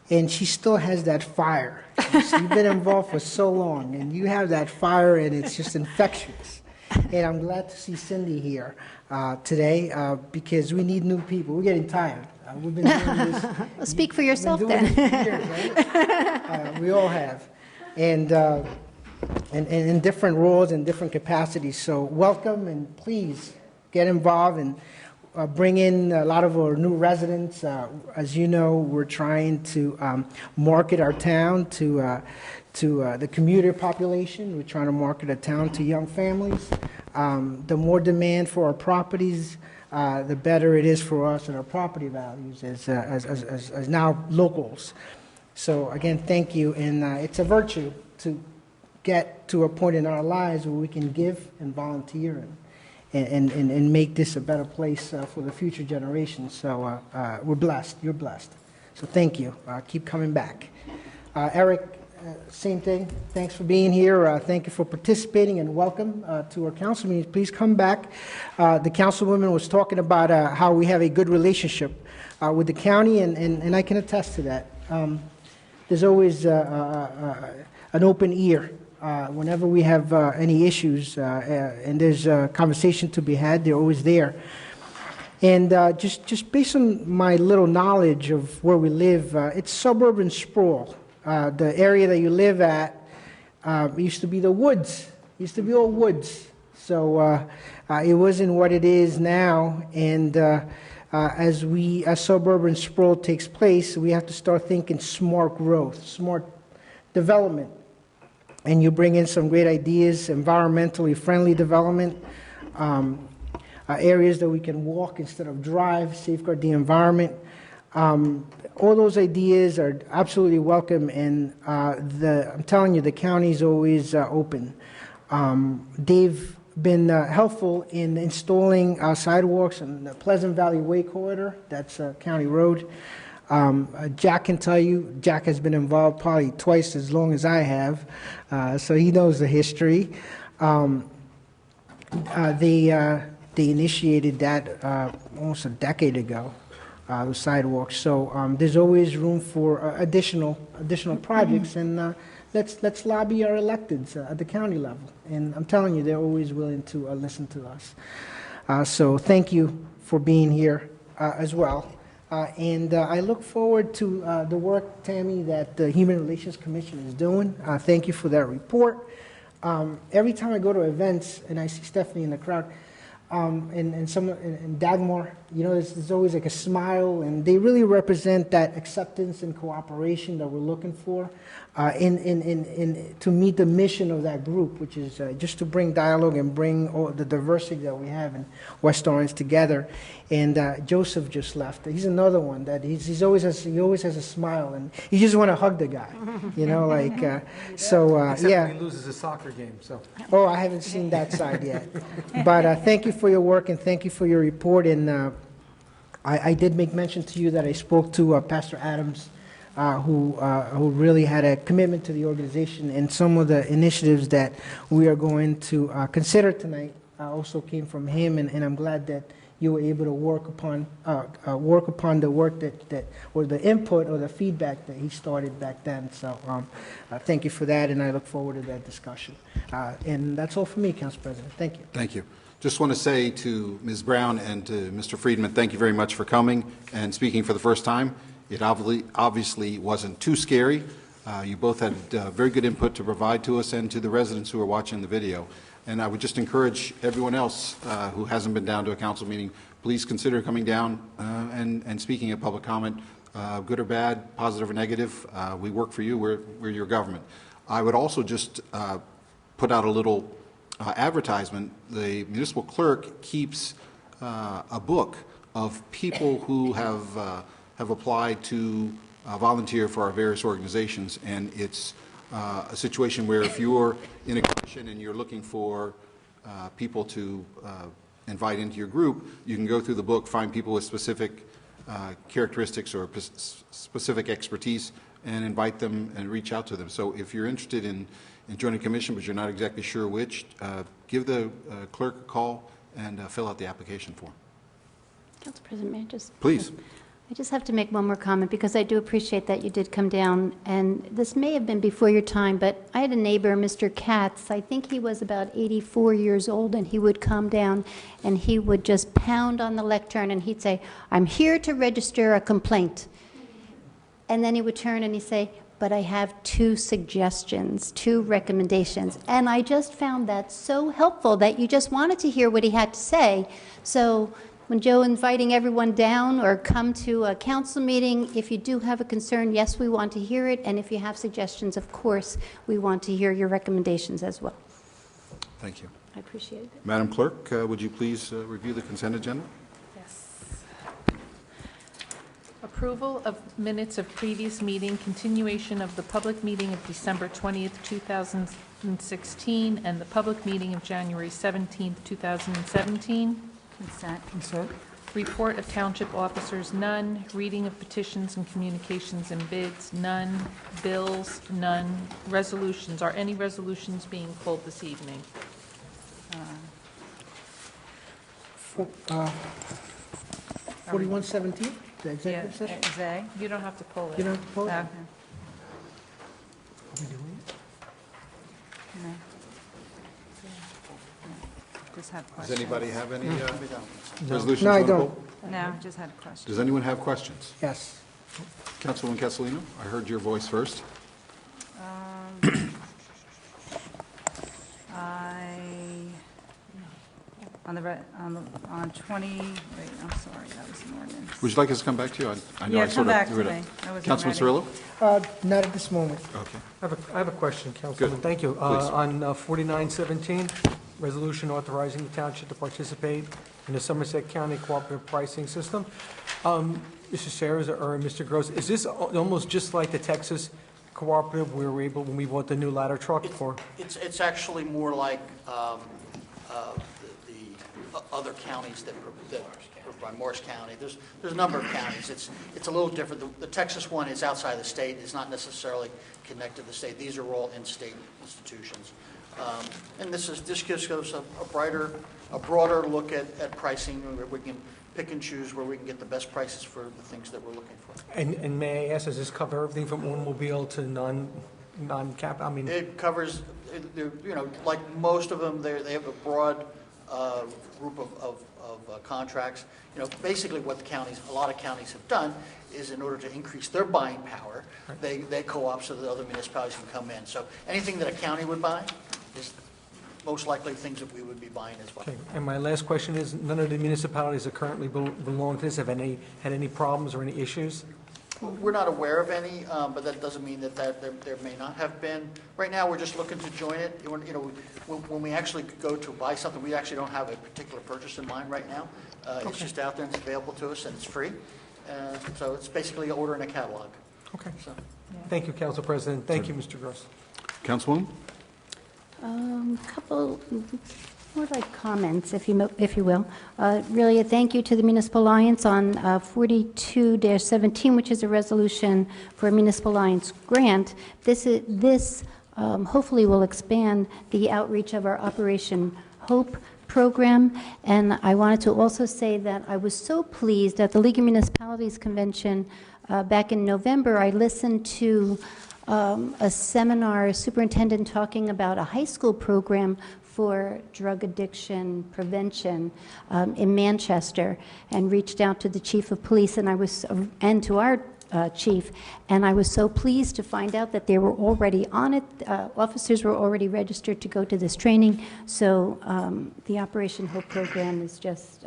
And she still has that fire. You've been involved for so long, and you have that fire, and it's just infectious. And I'm glad to see Cindy here today because we need new people. We're getting tired. We've been doing this. Well, speak for yourself then. For years, right? We all have. And in different roles and different capacities. So welcome, and please get involved and bring in a lot of our new residents. As you know, we're trying to market our town to the commuter population. We're trying to market our town to young families. The more demand for our properties, the better it is for us and our property values as now locals. So again, thank you, and it's a virtue to get to a point in our lives where we can give and volunteer and make this a better place for the future generations. So we're blessed. You're blessed. So thank you. Keep coming back. Eric, same thing. Thanks for being here. Thank you for participating, and welcome to our council meetings. Please come back. The councilwoman was talking about how we have a good relationship with the county, and I can attest to that. There's always an open ear whenever we have any issues, and there's a conversation to be had. They're always there. And just based on my little knowledge of where we live, it's suburban sprawl. The area that you live at used to be the woods. Used to be all woods. So it wasn't what it is now. And as suburban sprawl takes place, we have to start thinking smart growth, smart development. And you bring in some great ideas, environmentally friendly development, areas that we can walk instead of drive, safeguard the environment. All those ideas are absolutely welcome, and I'm telling you, the county's always open. They've been helpful in installing sidewalks in the Pleasant Valley Way corridor. That's County Road. Jack can tell you, Jack has been involved probably twice as long as I have, so he knows the history. They initiated that almost a decade ago, the sidewalks. So there's always room for additional projects, and let's lobby our electeds at the county level. And I'm telling you, they're always willing to listen to us. So thank you for being here as well. And I look forward to the work, Tammy, that the Human Relations Commission is doing. Thank you for that report. Every time I go to events and I see Stephanie in the crowd, and Dagmar, you know, there's always like a smile, and they really represent that acceptance and cooperation that we're looking for to meet the mission of that group, which is just to bring dialogue and bring all the diversity that we have in West Orange together. And Joseph just left. He's another one that he always has a smile, and you just want to hug the guy, you know, like Except yeah. when he loses a soccer game. So. Oh, I haven't seen that side yet. But thank you for your work, and thank you for your report. And I did make mention to you that I spoke to Pastor Adams, who really had a commitment to the organization, and some of the initiatives that we are going to consider tonight also came from him, and I'm glad that you were able to work upon the work that or the input or the feedback that he started back then. So thank you for that, and I look forward to that discussion. And that's all for me, Council President. Thank you. Thank you. Just want to say to Ms. Brown and to Mr. Friedman, thank you very much for coming and speaking for the first time. It obviously wasn't too scary. You both had very good input to provide to us and to the residents who are watching the video. And I would just encourage everyone else who hasn't been down to a council meeting, please consider coming down and speaking at public comment. good or bad, positive or negative. We work for you. We're your government. I would also just put out a little advertisement. The municipal clerk keeps a book of people who have applied to volunteer for our various organizations, and it's a situation where if you're in a commission and you're looking for people to invite into your group, you can go through the book, find people with specific characteristics or specific expertise, and invite them and reach out to them. So if you're interested in joining a commission but you're not exactly sure which, give the clerk a call and fill out the application form. Council President, may I just... Please. I just have to make one more comment, because I do appreciate that you did come down, and this may have been before your time, but I had a neighbor, Mr. Katz. I think he was about 84 years old, and he would come down and he would just pound on the lectern and he'd say, "I'm here to register a complaint." And then he would turn and he'd say, "But I have 2 suggestions, 2 recommendations." And I just found that so helpful that you just wanted to hear what he had to say. So when Joe inviting everyone down or come to a council meeting, if you do have a concern, yes, we want to hear it. And if you have suggestions, of course, we want to hear your recommendations as well. Thank you. I appreciate it. Madam Clerk, would you please review the consent agenda? Yes. Approval of minutes of previous meeting, continuation of the public meeting of December 20th, 2016, and the public meeting of January 17th, 2017. Consent. Report of township officers, none. Reading of petitions and communications and bids, none. Bills, none. Resolutions. Are any resolutions being pulled this evening? 4117, the executive session? Is A? You don't have to pull it. You don't have to vote? Okay. Are we doing it? No. Just had Does questions. anybody have any resolutions? No, I you wanna don't. pull? No, just had questions. Does anyone have questions? Yes. Councilwoman Castellino, I heard your voice first. On 20, wait, I'm sorry, that was an ordinance. Would you like us to come back to you? I know Yeah, I come sort of back threw to it me. up. I wasn't Councilman ready. Cirillo? Not at this moment. Okay. I have a question, Councilman. Good. Thank you. Please. On 4917, resolution authorizing the township to participate in the Somerset County Cooperative Pricing System. Mr. Sayers or Mr. Gross, is this almost just like the Texas Cooperative we were able, when we bought the new ladder truck for? It's actually more like the other counties that by Morris County. There's a number of counties. It's a little different. The Texas one is outside the state. It's not necessarily connected to the state. These are all in-state institutions. And this gives us a broader look at pricing, where we can pick and choose where we can get the best prices for the things that we're looking for. And may I ask, does this cover everything from automobile to non-cap? I mean, It covers, like most of them, they have a broad group of contracts. Basically what a lot of counties have done is, in order to increase their buying power, they co-op so that other municipalities can come in. So anything that a county would buy is most likely things that we would be buying as well. okay. And my last question is, none of the municipalities that currently belong to this have had any problems or any issues? We're not aware of any, but that doesn't mean that there may not have been. Right now, we're just looking to join it. When we actually go to buy something, we actually don't have a particular purchase in mind right now. It's just out there and it's available to us and it's free. So it's basically ordering a catalog. Okay. So. Thank you, Council President. Thank you, Mr. Gross. Councilwoman? Couple more like comments, if you will. Really, a thank you to the Municipal Alliance on 42-17, which is a resolution for a Municipal Alliance grant. This hopefully will expand the outreach of our Operation Hope program. And I wanted to also say that I was so pleased at the League of Municipalities Convention back in November. I listened to a seminar, a superintendent talking about a high school program for drug addiction prevention in Manchester, and reached out to the chief of police and to our chief, and I was so pleased to find out that they were already on it. Officers were already registered to go to this training. So the Operation Hope program is just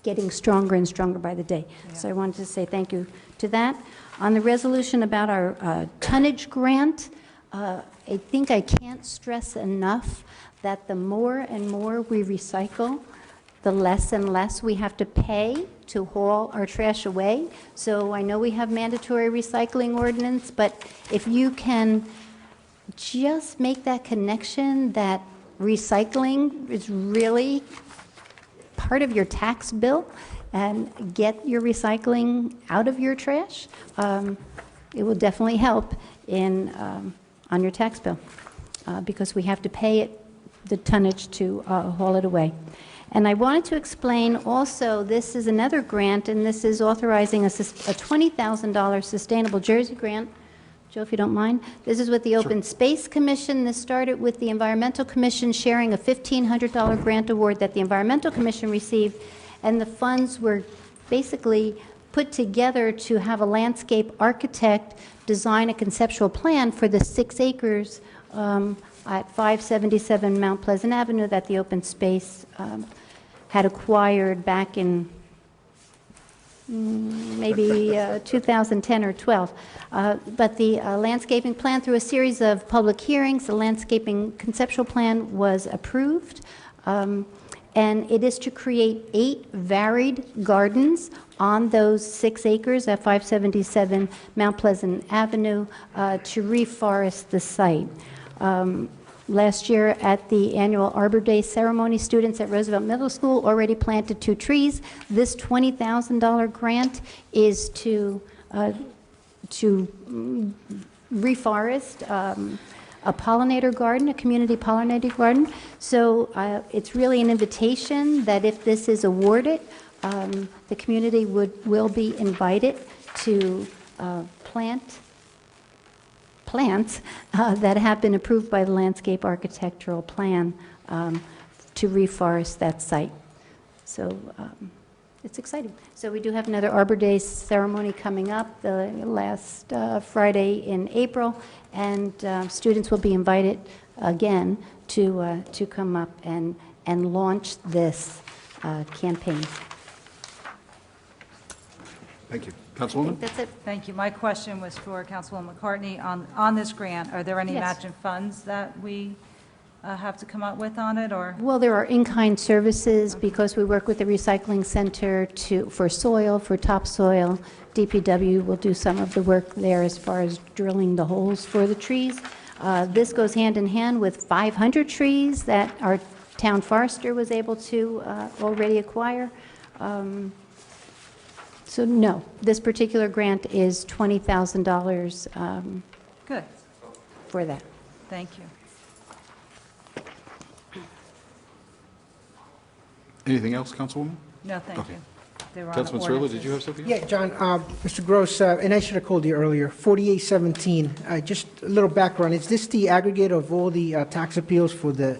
getting stronger and stronger by the day. So I wanted to say thank you to that. On the resolution about our tonnage grant, I think I can't stress enough that the more and more we recycle, the less and less we have to pay to haul our trash away. So I know we have mandatory recycling ordinance, but if you can just make that connection that recycling is really part of your tax bill and get your recycling out of your trash, it will definitely help in on your tax bill because we have to pay it, the tonnage to haul it away. And I wanted to explain also, this is another grant, and this is authorizing a $20,000 Sustainable Jersey grant. Joe, if you don't mind. This is with the Open Space Commission. This started with the Environmental Commission sharing a $1,500 grant award that the Environmental Commission received, and the funds were basically put together to have a landscape architect design a conceptual plan for the 6 acres at 577 Mount Pleasant Avenue that the Open Space had acquired back in maybe 2010 or 12. But the landscaping plan, through a series of public hearings, the landscaping conceptual plan was approved. And it is to create 8 varied gardens on those 6 acres at 577 Mount Pleasant Avenue to reforest the site. Last year at the annual Arbor Day ceremony, students at Roosevelt Middle School already planted 2 trees. This $20,000 grant is to reforest a pollinator garden, a community pollinator garden. So it's really an invitation that if this is awarded, the community will be invited to plant plants that have been approved by the landscape architectural plan to reforest that site. So it's exciting. So we do have another Arbor Day ceremony coming up the last Friday in April, and students will be invited again to come up and launch this campaign. Thank you. Councilwoman? That's it. Thank you. My question was for Councilwoman McCartney on this grant. Are there any Yes. matching funds that we have to come up with on it, or? Well, there are in-kind services because we work with the recycling center for soil, for topsoil. DPW will do some of the work there as far as drilling the holes for the trees. This goes hand in hand with 500 trees that our town forester was able to already acquire. So no, this particular grant is $20,000 Good. for that. Thank you. Anything else, Councilwoman? No, thank Okay. you. They were on Councilman Cirillo, did ordinances. you have something? Yeah, John, Mr. Gross, and I should have called you earlier, 4817, just a little background. Is this the aggregate of all the tax appeals for the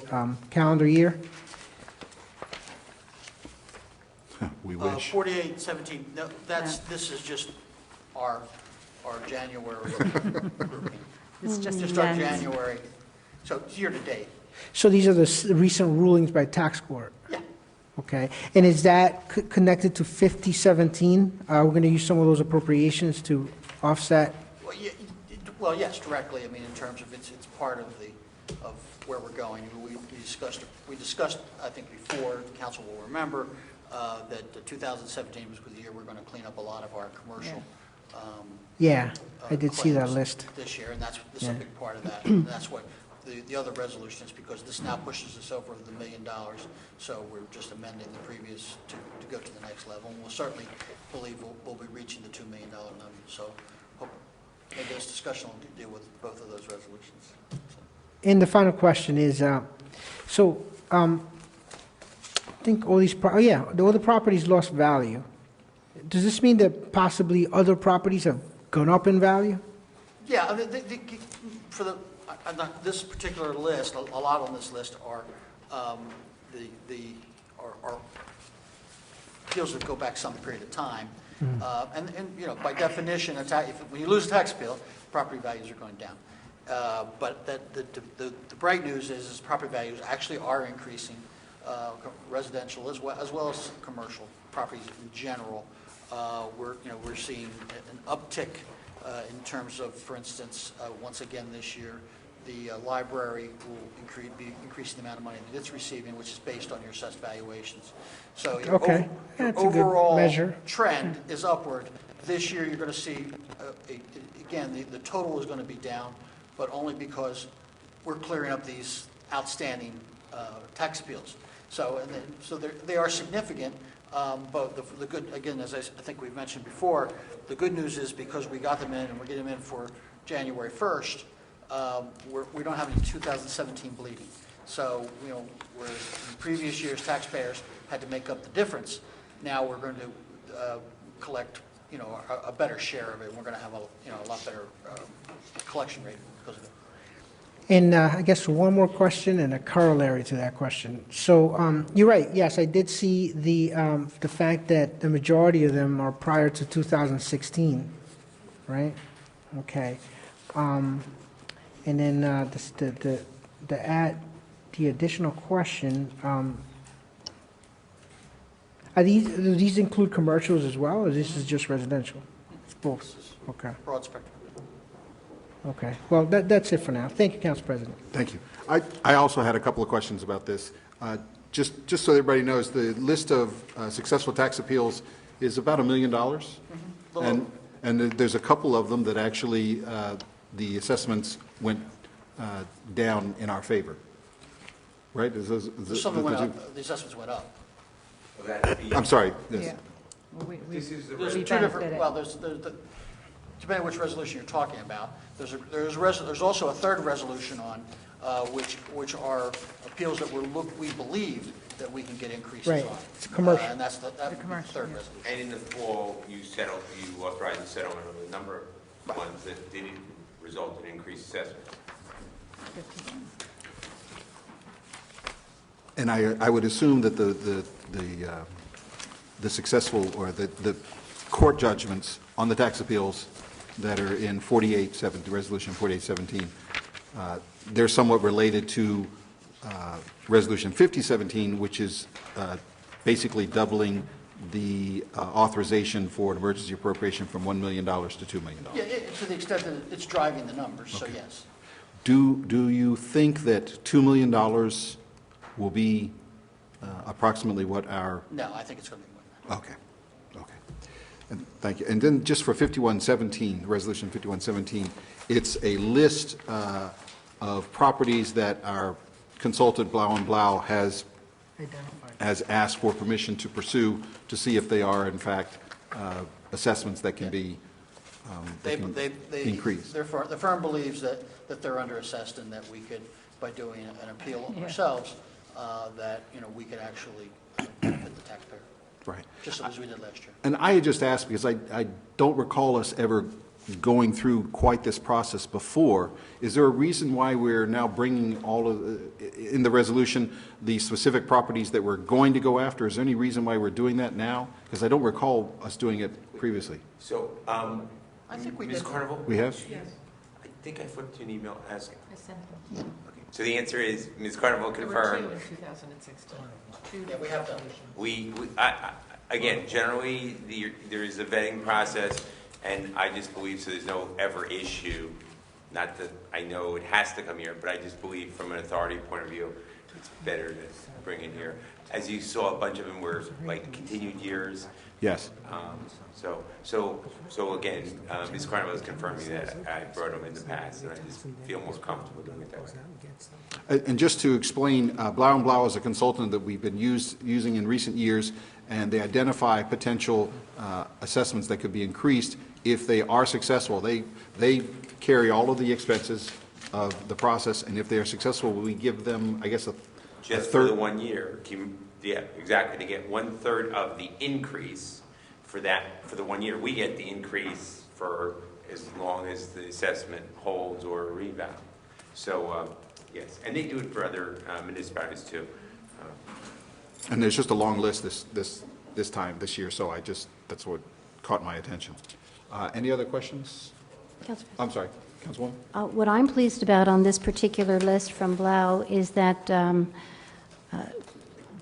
calendar year? We wish. 4817, no, this is just our January grouping. It's just our amends. January, so it's year to date. So these are the recent rulings by tax court? Yeah. Okay. And is that connected to 5017? We're going to use some of those appropriations to offset? Well, yes, directly. I mean, in terms of it's part of where we're going. We discussed, I think before, the council will remember, that 2017 was the year we're going to clean up a lot of our commercial. Yeah, I did see that claims list. this year, and this is a Yeah. big part of that. And that's what the other resolutions, because this now pushes us over the $1 million, so we're just amending the previous to go to the next level. And we'll certainly believe we'll be reaching the $2 million number. So hope maybe this discussion will deal with both of those resolutions. And the final question is, I think all these, all the properties lost value. Does this mean that possibly other properties have gone up in value? Yeah, for this particular list, a lot on this list are are deals that go back some period of time. And you know, by definition, when you lose a tax appeal, property values are going down. But the bright news is property values actually are increasing residential as well as commercial properties in general. We're seeing an uptick in terms of, for instance, once again this year, the library will be increasing the amount of money that it's receiving, which is based on your assessed valuations. So your Okay, that's a good overall measure. trend is upward. This year, you're going to see, again, the total is going to be down, but only because we're clearing up these outstanding tax appeals. So they are significant, but the good, again, as I think we've mentioned before, the good news is because we got them in and we're getting them in for January 1st, we don't have any 2017 bleeding. So, whereas in previous years, taxpayers had to make up the difference, now we're going to collect, a better share of it. We're going to have a lot better collection rate because of it. And I guess one more question and a corollary to that question. So you're right. Yes, I did see the fact that the majority of them are prior to 2016, right? Okay. And then the additional question. Do these include commercials as well, or this is just residential? It's both. Okay. Broad spectrum. Okay. Well, that's it for now. Thank you, Council President. Thank you. I also had a couple of questions about this. Just so everybody knows, the list of successful tax appeals is about $1 million. And there's a couple of them that actually the assessments went down in our favor. Right? Some went up. The assessments went up. I'm sorry. Yes. This is the There's two different, well, there's depending on which resolution you're talking about, there's also a third resolution on which are appeals that we believe that we can get increases Right. on. It's commercial. And that's the third resolution. And in the fall, you authorized the settlement of a number of ones that didn't result in increased assessment. And I would assume that the successful or the court judgments on the tax appeals that are in 4817, Resolution 4817, they're somewhat related to Resolution 5017, which is basically doubling the authorization for an emergency appropriation from $1 million to $2 million. Yeah, to the extent that it's driving the numbers, so yes. Do you think that $2 million will be approximately what our... No, I think it's going to be more than that. Okay. And thank you. And then just for 5117, Resolution 5117, it's a list of properties that our consultant Blau & Blau has asked for permission to pursue to see if they are, in fact, assessments that can be increased. The firm believes that they're under-assessed and that we could, by doing an appeal ourselves, that we could actually benefit the taxpayer. Right. Just as we did last year. And I had just asked because I don't recall us ever going through quite this process before. Is there a reason why we're now bringing all of, in the resolution, the specific properties that we're going to go after? Is there any reason why we're doing that now? Because I don't recall us doing it previously. So, I think we Ms. did. Carnival? We have? Yes. I think I flipped you an email asking. I sent them. Okay. So the answer is, Ms. Carnival confirmed. There were 2 in 2016. Yeah, we have done. Again, generally, there is a vetting process, and I just believe so there's no ever issue. Not that I know it has to come here, but I just believe from an authority point of view, it's better to bring it here. As you saw, a bunch of them were like continued years. Yes. So again, Ms. Carnival is confirming that I brought them in the past, and I just feel more comfortable doing it that way. And just to explain, Blau & Blau is a consultant that we've been using in recent years, and they identify potential assessments that could be increased if they are successful. They carry all of the expenses of the process, and if they are successful, we give them, I guess, Just for the 1 year. Yeah, exactly. To get 1/3 of the increase for the 1 year. We get the increase for as long as the assessment holds or rebound. So, yes. And they do it for other municipalities too. and there's just a long list this year, so that's what caught my attention. Any other questions? I'm sorry, Councilwoman? What I'm pleased about on this particular list from Blau is that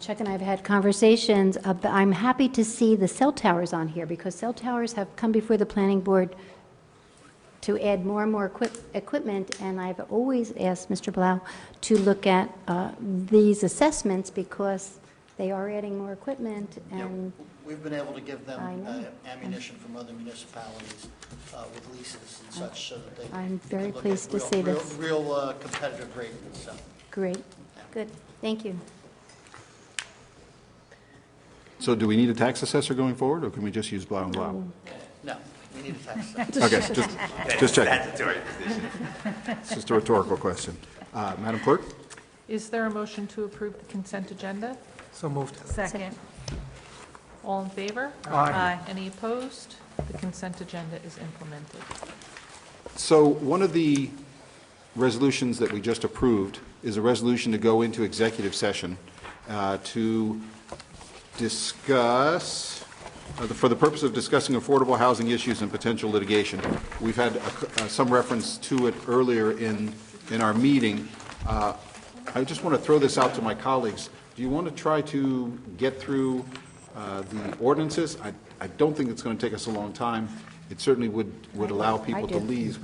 Chuck and I have had conversations. I'm happy to see the cell towers on here because cell towers have come before the planning board to add more and more equipment, and I've always asked Mr. Blau to look at these assessments because they are adding more equipment, and We've been able to give I them know. ammunition from other municipalities with leases and such, so that they I'm very can look pleased at to see this. real competitive rating, so. Great, good, thank you. So do we need a tax assessor going forward, or can we just use Blau and Blau? No, we need a tax assessor. Okay, just checking. Statutory position. It's just a rhetorical question. Madam Clerk? Is there a motion to approve the consent agenda? So moved. Second. All in favor? Aye. Any opposed? The consent agenda is implemented. So one of the resolutions that we just approved is a resolution to go into executive session to discuss, for the purpose of discussing affordable housing issues and potential litigation. We've had some reference to it earlier in our meeting. I just want to throw this out to my colleagues. Do you want to try to get through the ordinances? I don't think it's going to take us a long time. It certainly would allow people to do. leave.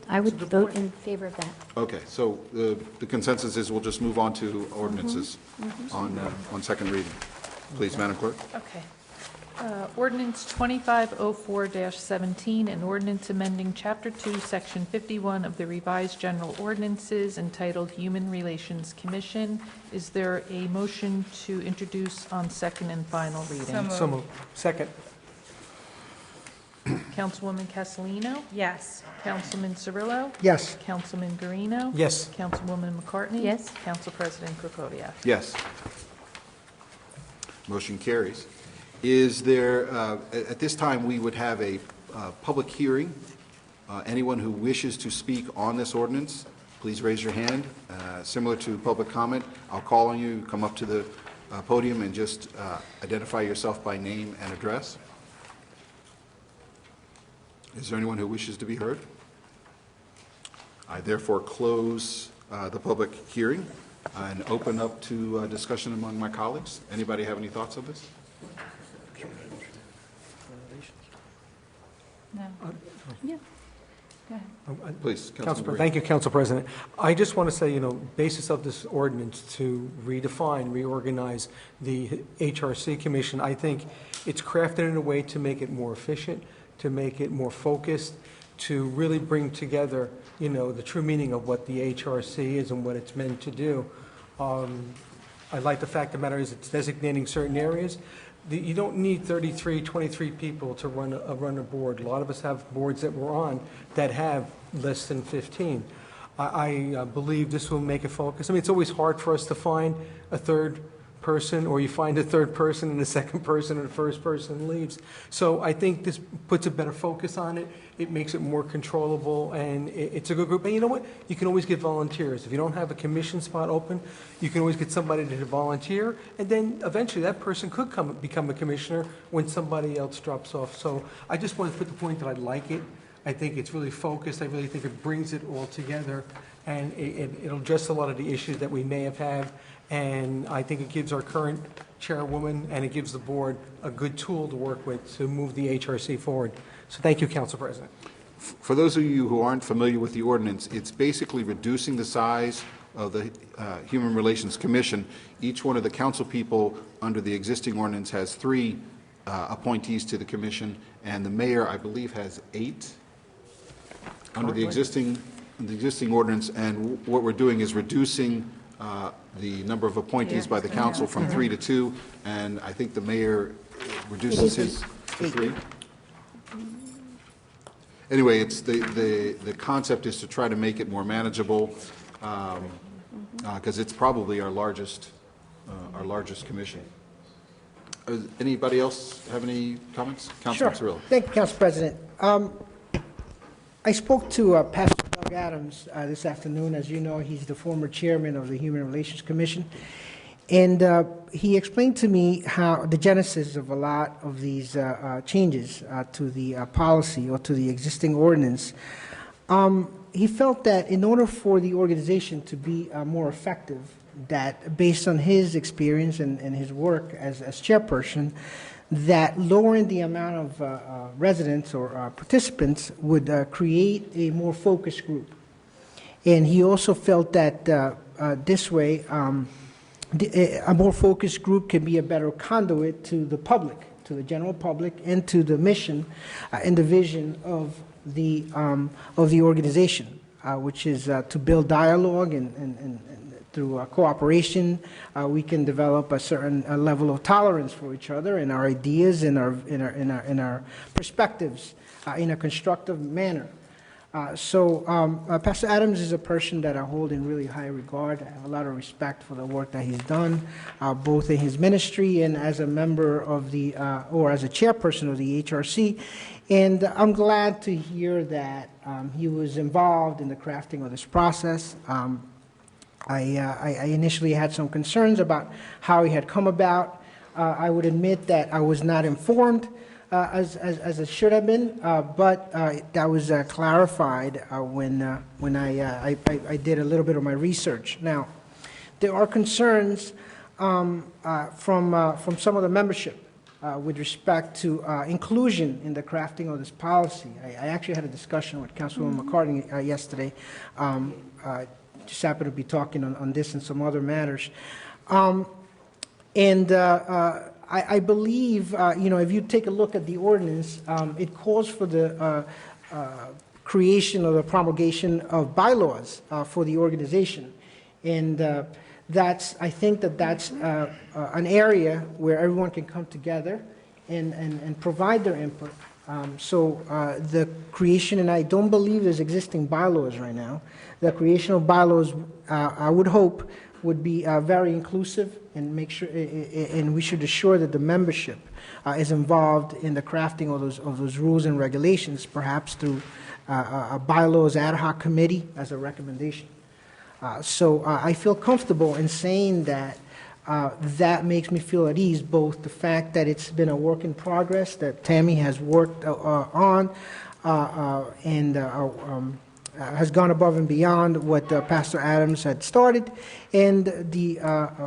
I would vote in favor of that. Okay, so the consensus is we'll just move on to ordinances on second reading. Please, Madam Clerk. Okay. Ordinance 2504-17, an ordinance amending Chapter 2, Section 51 of the revised general ordinances entitled Human Relations Commission. Is there a motion to introduce on second and final reading? So moved. Second. Councilwoman Castellino? Yes. Councilman Cirillo? Yes. Councilman Guarino? Yes. Councilwoman McCartney? Yes. Council President Krokoviac? Yes. Motion carries. Is there, at this time, we would have a public hearing. Anyone who wishes to speak on this ordinance, please raise your hand. Similar to public comment, I'll call on you, come up to the podium and just identify yourself by name and address. Is there anyone who wishes to be heard? I therefore close the public hearing and open up to discussion among my colleagues. Anybody have any thoughts of this? No. Yeah. Go ahead. Please, Councilman Green. Thank you, Council President. I just want to say, basis of this ordinance to redefine, reorganize the HRC Commission, I think it's crafted in a way to make it more efficient, to make it more focused, to really bring together, the true meaning of what the HRC is and what it's meant to do. I like the fact of the matter is it's designating certain areas. You don't need 23 people to run a board. A lot of us have boards that we're on that have less than 15. I believe this will make it focus. I mean, it's always hard for us to find a third person, or you find a third person and the second person and the first person leaves. So I think this puts a better focus on it. It makes it more controllable, and it's a good group. And you know what? You can always get volunteers. If you don't have a commission spot open, you can always get somebody to volunteer, and then eventually that person could become a commissioner when somebody else drops off. So I just want to put the point that I like it. I think it's really focused. I really think it brings it all together, and it'll address a lot of the issues that we may have had. And I think it gives our current chairwoman and it gives the board a good tool to work with to move the HRC forward. So thank you, Council President. For those of you who aren't familiar with the ordinance, it's basically reducing the size of the Human Relations Commission. Each one of the council people under the existing ordinance has 3 appointees to the commission, and the mayor, I believe, has 8 under the existing ordinance. And what we're doing is reducing the number of appointees by the council from 3 to 2, and I think the mayor reduces his to 3. Anyway, it's the concept is to try to make it more manageable, because it's probably our largest commission. Anybody else have any comments? Councilman Cirillo. Thank you, Council President. I spoke to Pastor Doug Adams this afternoon. As you know, he's the former chairman of the Human Relations Commission. And he explained to me how the genesis of a lot of these changes to the policy or to the existing ordinance. he felt that in order for the organization to be more effective, that based on his experience and his work as chairperson, that lowering the amount of residents or participants would create a more focused group. And he also felt that this way, a more focused group can be a better conduit to the public, to the general public, and to the mission and the vision of the organization, which is to build dialogue and through cooperation, we can develop a certain level of tolerance for each other and our ideas and our perspectives in a constructive manner. Pastor Adams is a person that I hold in really high regard. I have a lot of respect for the work that he's done, both in his ministry and as a member of the, or as a chairperson of the HRC. And I'm glad to hear that he was involved in the crafting of this process. I initially had some concerns about how he had come about. I would admit that I was not informed as it should have been, but that was clarified when I did a little bit of my research. Now, there are concerns from some of the membership with respect to inclusion in the crafting of this policy. I actually had a discussion with Councilwoman McCartney yesterday. Just happened to be talking on this and some other matters. I believe, if you take a look at the ordinance, it calls for the creation or the promulgation of bylaws for the organization. And I think that's an area where everyone can come together and provide their input. The creation, and I don't believe there's existing bylaws right now, the creation of bylaws, I would hope, would be very inclusive and make sure, and we should assure that the membership is involved in the crafting of those rules and regulations, perhaps through a bylaws ad hoc committee as a recommendation. I feel comfortable in saying that that makes me feel at ease, both the fact that it's been a work in progress that Tammy has worked on and has gone above and beyond what Pastor Adams had started, and the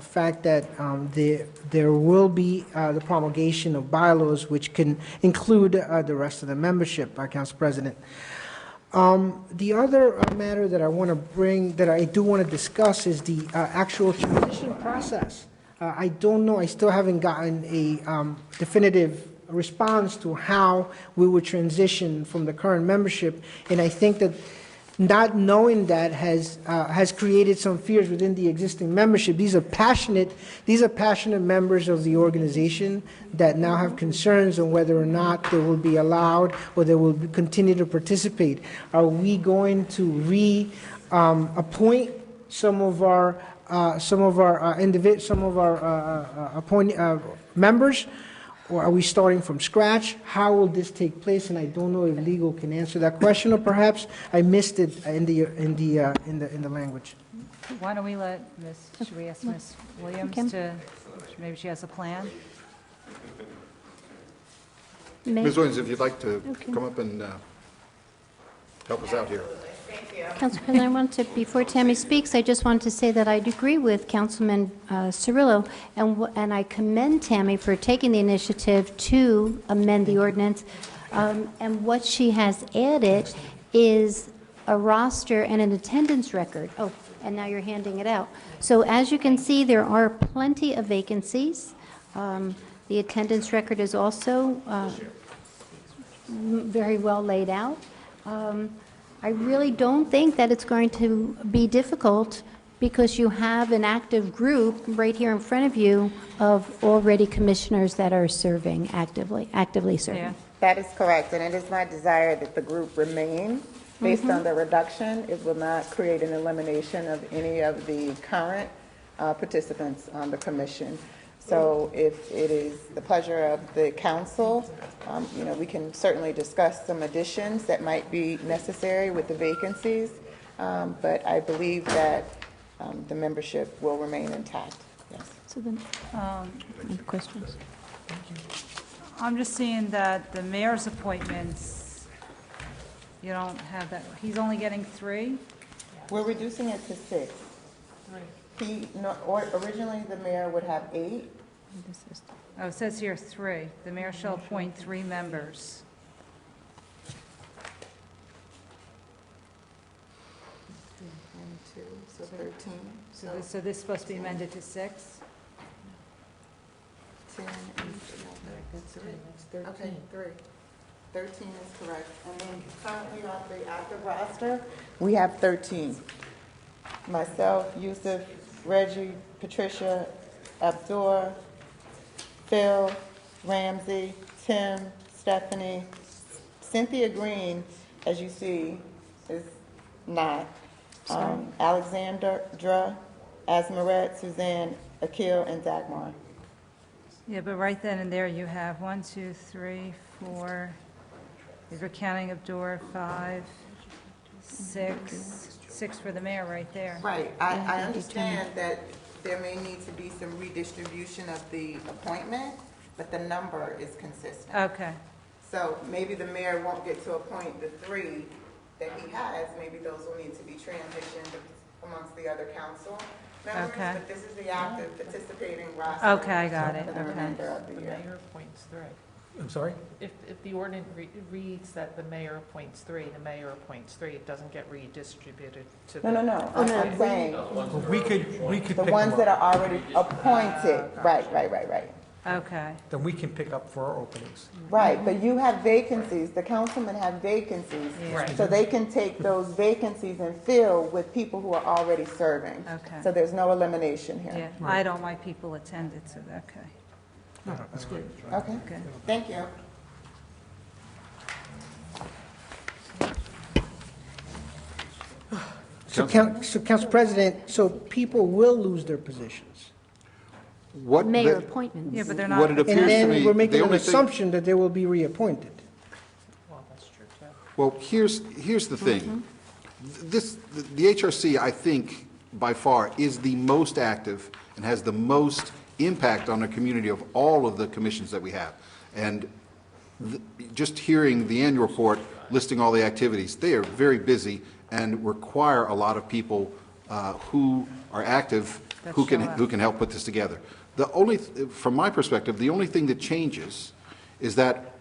fact that there will be the promulgation of bylaws which can include the rest of the membership, Council President. The other matter that I want to bring, that I do want to discuss, is the actual transition process. I don't know, I still haven't gotten a definitive response to how we would transition from the current membership, and I think that not knowing that has created some fears within the existing membership. These are passionate members of the organization that now have concerns on whether or not they will be allowed or they will continue to participate. Are we going to appoint some of our appointed members? Or are we starting from scratch? How will this take place? And I don't know if legal can answer that question, or perhaps I missed it in the language. Why don't we let should we ask Ms. Williams to, maybe she has a plan? Ms. Williams, if you'd like to come up and help us out here. Council President, I want to, before Tammy speaks, I just want to say that I agree with Councilman Cirillo, and I commend Tammy for taking the initiative to amend the ordinance. And what she has added is a roster and an attendance record. Oh, and now you're handing it out. So as you can see, there are plenty of vacancies. The attendance record is also very well laid out. I really don't think that it's going to be difficult because you have an active group right here in front of you of already commissioners that are serving actively serving. Yeah. That is correct, and it is my desire that the group remain. Based on the reduction, it will not create an elimination of any of the current participants on the commission. So if it is the pleasure of the council, we can certainly discuss some additions that might be necessary with the vacancies, but I believe that the membership will remain intact. Yes. So then, any questions? I'm just seeing that the mayor's appointments, You don't have that, he's only getting 3? We're reducing it to 6. Originally, the mayor would have 8. Oh, it says here 3. The mayor shall appoint 3 members. So 13. So this is supposed to be amended to 6? 10, 8, okay, 3. 13 is correct. And then currently on the active roster, we have 13. Myself, Yusuf, Reggie, Patricia, Abdur, Phil, Ramsey, Tim, Stephanie, Cynthia Green, as you see, is not. Alexandra, Asmaret, Suzanne, Akil, and Dagmar. Yeah, but right then and there you have 1, 2, 3, 4, if you're counting Abdur, 5, 6 for the mayor right there. Right. I understand that there may need to be some redistribution of the appointment, but the number is consistent. Okay. So maybe the mayor won't get to appoint the 3 that he has. Maybe those will need to be transitioned amongst the other council members. Okay. But this is the active participating roster. Okay, I got it. For the Okay. remainder of The the year. mayor appoints 3. I'm sorry? If the ordinance reads that the mayor appoints 3, the mayor appoints 3, it doesn't get redistributed to the... No. I'm saying We could the pick ones them that up. are already appointed. Right. Okay. Then we can pick up for our openings. Right, but you have vacancies, the councilmen have vacancies. Right. So they can take those vacancies and fill with people who are already serving. Okay. So there's no elimination here. Yeah, I don't like people attended, so, okay. That's great. Okay, Okay. thank you. So, Council President, so people will lose their positions. What Mayor the- appointments. Yeah, but they're What not, it appears And to then me, we're the making an only thing, assumption that they will be reappointed. Well, that's true, too. well, here's the thing. The HRC, I think, by far, is the most active and has the most impact on the community of all of the commissions that we have. And just hearing the annual report listing all the activities, they are very busy and require a lot of people who are active, who That show up. can help put this together. The only, from my perspective, the only thing that changes is that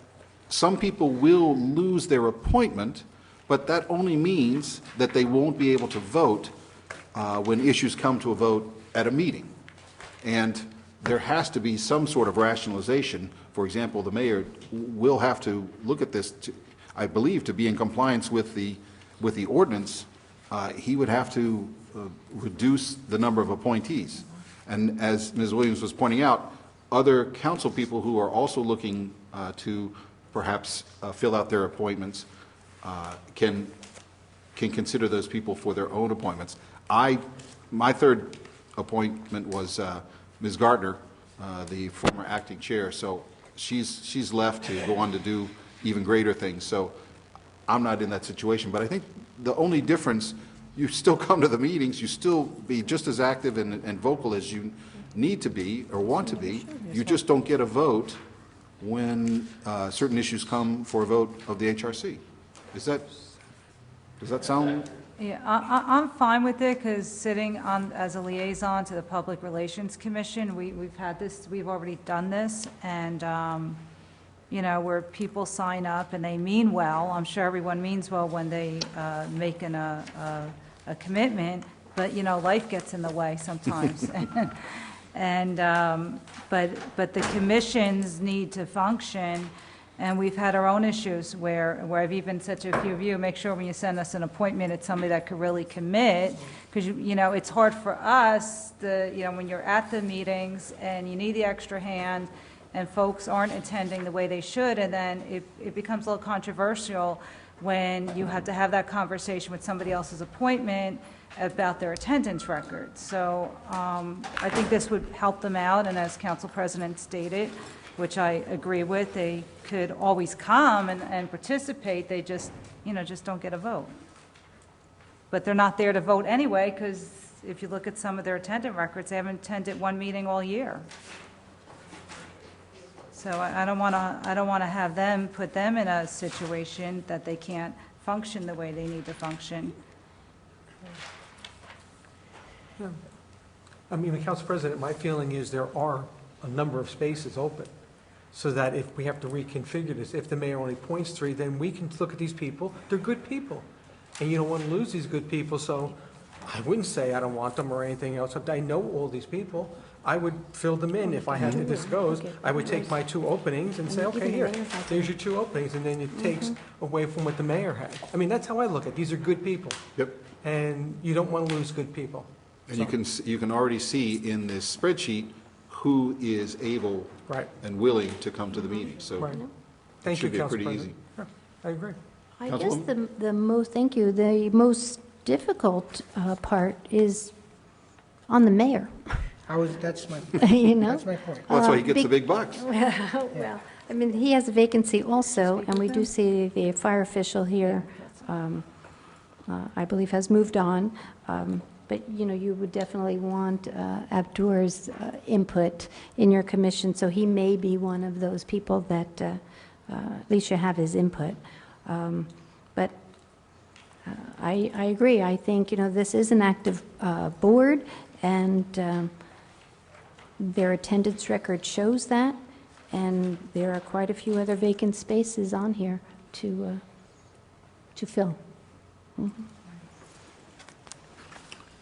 some people will lose their appointment, but that only means that they won't be able to vote when issues come to a vote at a meeting. And there has to be some sort of rationalization. For example, the mayor will have to look at this, I believe, to be in compliance with the ordinance. He would have to reduce the number of appointees. And as Ms. Williams was pointing out, other council people who are also looking to perhaps fill out their appointments can consider those people for their own appointments. My third appointment was Ms. Gardner, the former acting chair, so she's left to go on to do even greater things. So I'm not in that situation, but I think the only difference, you still come to the meetings, you still be just as active and vocal as you need to be or want to be. You just don't get a vote when certain issues come for a vote of the HRC. Does that sound? yeah, I'm fine with it, because sitting on, as a liaison to the Public Relations Commission, we've had this, we've already done this, and, you know, where people sign up and they mean well. I'm sure everyone means well when they make a commitment, but, you know, life gets in the way sometimes. And, but the commissions need to function, and we've had our own issues where I've even said to a few of you, make sure when you send us an appointment, it's somebody that could really commit, because, you know, it's hard for us, you know, when you're at the meetings and you need the extra hand, and folks aren't attending the way they should, and then it becomes a little controversial when you have to have that conversation with somebody else's appointment about their attendance record. So I think this would help them out, and as Council President stated, which I agree with, they could always come and participate, they just, you know, just don't get a vote. But they're not there to vote anyway, because if you look at some of their attendance records, they haven't attended one meeting all year. So I don't want to have them, put them in a situation that they can't function the way they need to function. I mean, Council President, my feeling is there are a number of spaces open, so that if we have to reconfigure this, if the mayor only appoints 3, then we can look at these people, they're good people. And you don't want to lose these good people, so I wouldn't say I don't want them or anything else. I know all these people. I would fill them in if I had, if this goes. I would take my 2 openings and say, okay, here, there's your 2 openings, and then it takes away from what the mayor had. I mean, that's how I look at it. These are good people. Yep. And you don't want to lose good people. And you can already see in this spreadsheet who is able Right. and willing to come to the meeting, so Right. it Thank you, should be Council pretty easy. President. Yeah, I agree. I guess Councilwoman? the most, thank you, the most difficult part is on the mayor, That's my, you know? that's my point. Well, that's why he gets the big bucks. Well, I mean, he has a vacancy also, and we do see the fire official here, I believe, has moved on. But, you know, you would definitely want Abdur's input in your commission, so he may be one of those people that at least you have his input. But I agree. I think, you know, this is an active board, and their attendance record shows that, and there are quite a few other vacant spaces on here to fill.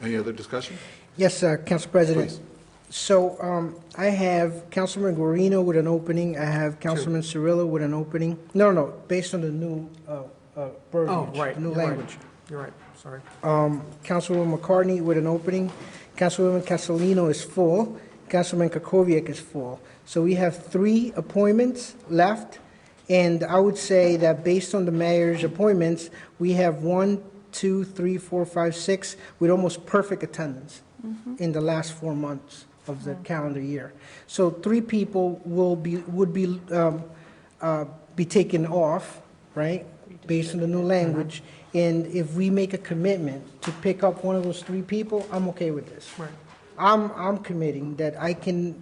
Any other discussion? Yes, Council President. Please. So I have Councilman Guarino with an opening. I have Councilman Cirillo with an opening. No, based on the new verbiage, Right. new you're right. language. You're right, sorry. Councilwoman McCartney with an opening. Councilwoman Castellino is full. Councilman Kukoviac is full. So we have 3 appointments left, and I would say that based on the mayor's appointments, we have 1, 2, 3, 4, 5, 6 with almost perfect attendance in the last 4 months of the calendar year. So 3 people would be taken off, right, based on the new language. And if we make a commitment to pick up one of those 3 people, I'm okay with this. Right. I'm committing that I can,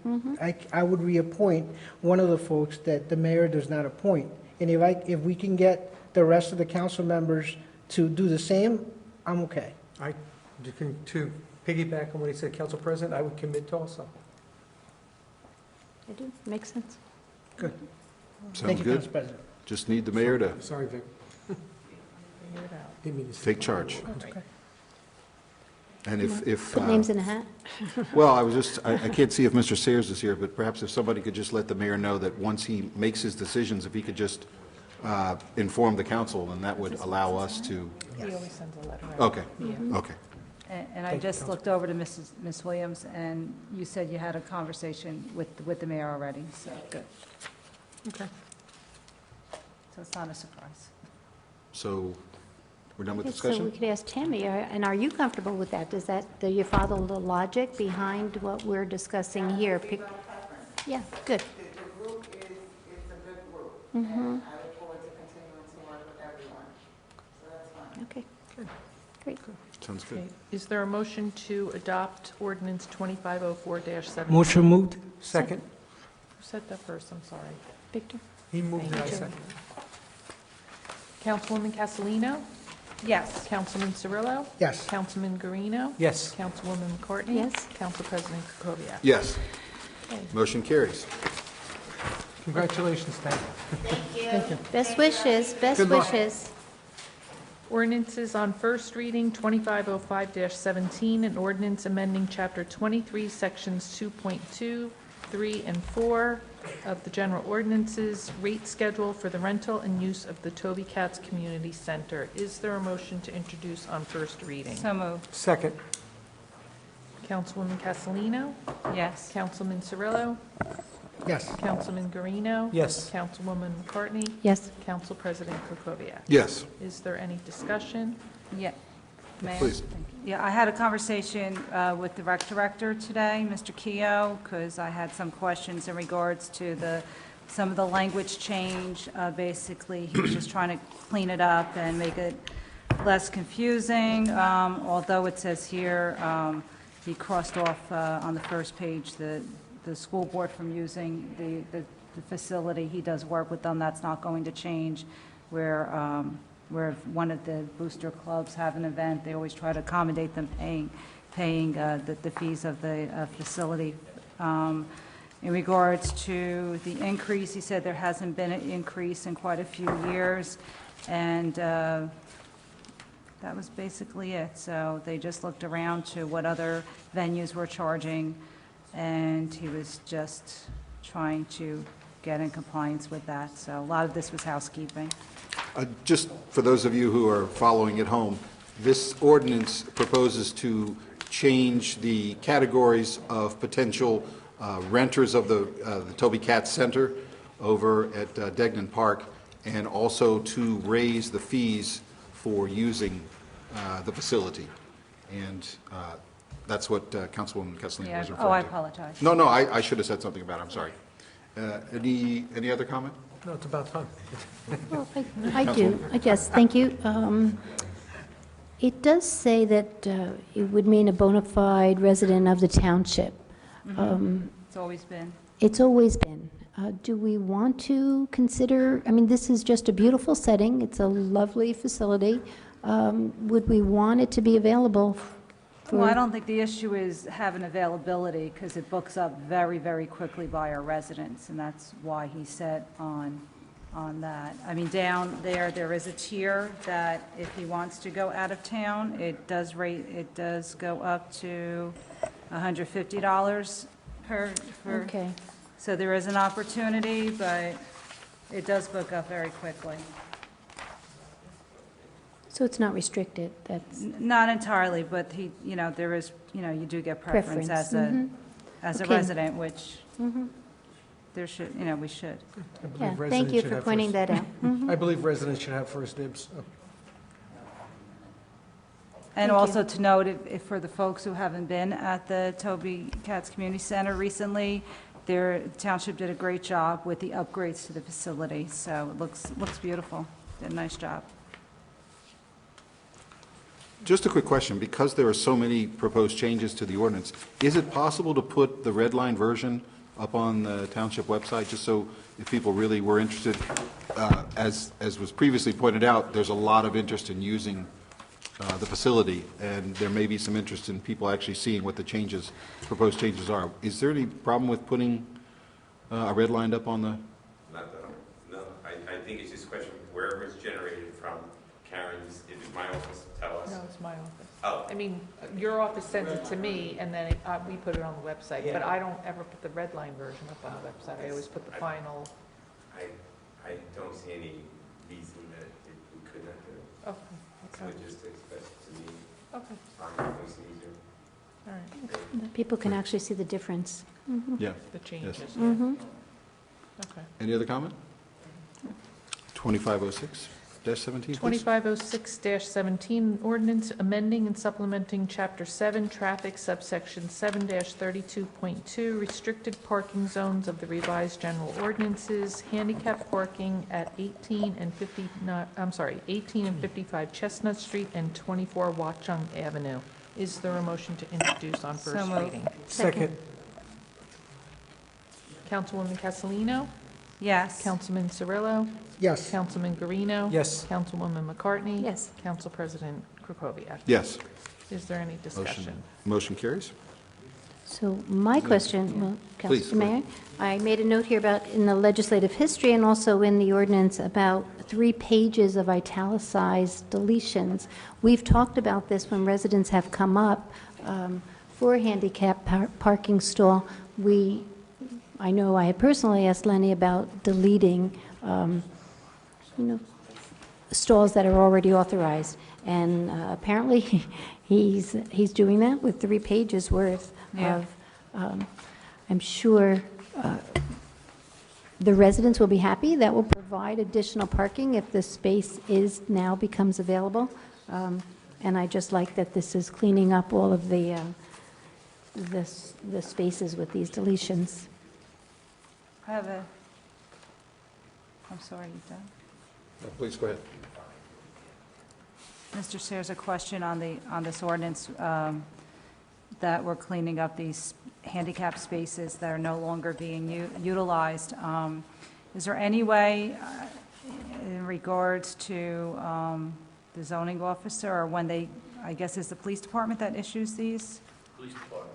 I would reappoint one of the folks that the mayor does not appoint. And if we can get the rest of the council members to do the same, I'm okay. To piggyback on what he said, Council President, I would commit to also. I do, makes sense. Good. Sounds Thank you, good. Council President. Just need the mayor to Sorry, Vic. Didn't mean to say take charge. That's okay. And if Put names in a hat. well, I can't see if Mr. Sayers is here, but perhaps if somebody could just let the mayor know that once he makes his decisions, if he could just inform the council, and that would allow us to, He always sends a letter out. okay, okay. And I just looked over to Ms. Williams, and you said you had a conversation with the mayor already, so good. Okay. So it's not a surprise. So we're done with Yes, so we discussion? could ask Tammy, and are you comfortable with that? Do you follow the logic behind what we're discussing here? Yeah, good. The group is a good group, and I look forward to continuing to work with everyone. So that's fine. Okay, great. Sounds good. Okay. Is there a motion to adopt ordinance 2504-17? Motion moved? Second? Who said that first? I'm sorry. Victor? He moved it, I Thank you. second. Councilwoman Castellino? Yes. Councilman Cirillo? Yes. Councilman Guarino? Yes. Councilwoman McCartney? Yes. Council President Kukoviac? Yes. Okay. Motion carries. Congratulations, Tammy. Best wishes, best Good luck. wishes. Ordinances on first reading, 2505-17, an ordinance amending Chapter 23, Sections 2.2, 3, and 4 of the general ordinances, rate schedule for the rental and use of the Toby Katz Community Center. Is there a motion to introduce on first reading? So moved. Second? Councilwoman Castellino? Yes. Councilman Cirillo? Yes. Councilman Guarino? Yes. Councilwoman McCartney? Yes. Council President Kukoviac? Yes. Is there any discussion? Yeah. Mayor? Please. Yeah, I had a conversation with the rec director today, Mr. Keough, because I had some questions in regards to some of the language change. Basically, he was just trying to clean it up and make it less confusing, although it says here, he crossed off on the first page the school board from using the facility. He does work with them, that's not going to change, where where if one of the booster clubs have an event, they always try to accommodate them paying the fees of the facility. In regards to the increase, he said there hasn't been an increase in quite a few years, and that was basically it. So they just looked around to what other venues were charging, and he was just trying to get in compliance with that. So a lot of this was housekeeping. Just for those of you who are following at home, this ordinance proposes to change the categories of potential renters of the Toby Katz Center over at Degnan Park, and also to raise the fees for using the facility. And that's what Councilwoman Castellino was referring to. Oh, I apologize. No, I should have said something about it. I'm sorry. Any other comment? No, it's about time. Well, I do. Yes, thank you. It does say that it would mean a bona fide resident of the township. It's always been. It's always been. Do we want to consider, I mean, this is just a beautiful setting. It's a lovely facility. Would we want it to be available for? Well, I don't think the issue is having availability, because it books up very, very quickly by our residents, and that's why he said on that. I mean, down there is a tier that if he wants to go out of town, it does go up to $150 per. Okay. So there is an opportunity, but it does book up very quickly. So it's not restricted, that's. Not entirely, but there is, you do get preference as a Okay. resident, which there should, we should. I believe Yeah, thank residents you should for have pointing first- that out. I believe residents should have first dibs. And Thank also you. to note, if for the folks who haven't been at the Toby Katz Community Center recently, their township did a great job with the upgrades to the facility, so it looks beautiful. Did a nice job. Just a quick question, because there are so many proposed changes to the ordinance, is it possible to put the red line version up on the township website, just so if people really were interested? As was previously pointed out, there's a lot of interest in using the facility, and there may be some interest in people actually seeing what the proposed changes are. Is there any problem with putting a red line up on the? No, I think it's just a question of wherever it's generated from. Karen's, if it's my office, tell us. No, it's my office. Oh. I mean, your office sends it to me, and then we put it on the website, but Yeah. I don't ever put the red line version up on the website. I always put the final. I don't see any reason that we could not do it. Okay. It's logistics, but to me, Okay, it makes it easier. all right. People can actually see the difference. Yeah. The changes. Yes. Yeah. Mhm. Okay. Any other comment? 2506-17, please. 2506-17, ordinance amending and supplementing Chapter 7, Traffic, subsection 7-32.2, restricted parking zones of the revised general ordinances, handicap parking at 18 and 55 Chestnut Street and 24 Watchung Avenue. Is there a motion to introduce on So first moved. reading? Second. Councilwoman Castellino? Yes. Councilman Cirillo? Yes. Councilman Guarino? Yes. Councilwoman McCartney? Yes. Council President Krokoviac? Yes. Is there any discussion? Motion carries. So my question, well, Please, Council go Mayor, I made a note here about in the legislative history and also in the ordinance about 3 pages of italicized deletions. We've talked about this when residents have come up for a handicap parking stall. I know I had personally asked Lenny about deleting, stalls that are already authorized, and apparently he's doing that with 3 pages worth Yeah. of. I'm sure the residents will be happy. That will provide additional parking if the space now becomes available, and I just like that this is cleaning up all of the spaces with these deletions. I'm sorry, you done? Please, go ahead. Mr. Sayers, a question on this ordinance, that we're cleaning up these handicap spaces that are no longer being utilized. Is there any way, in regards to the zoning officer, or when they, I guess, is the police department that issues these? Police department.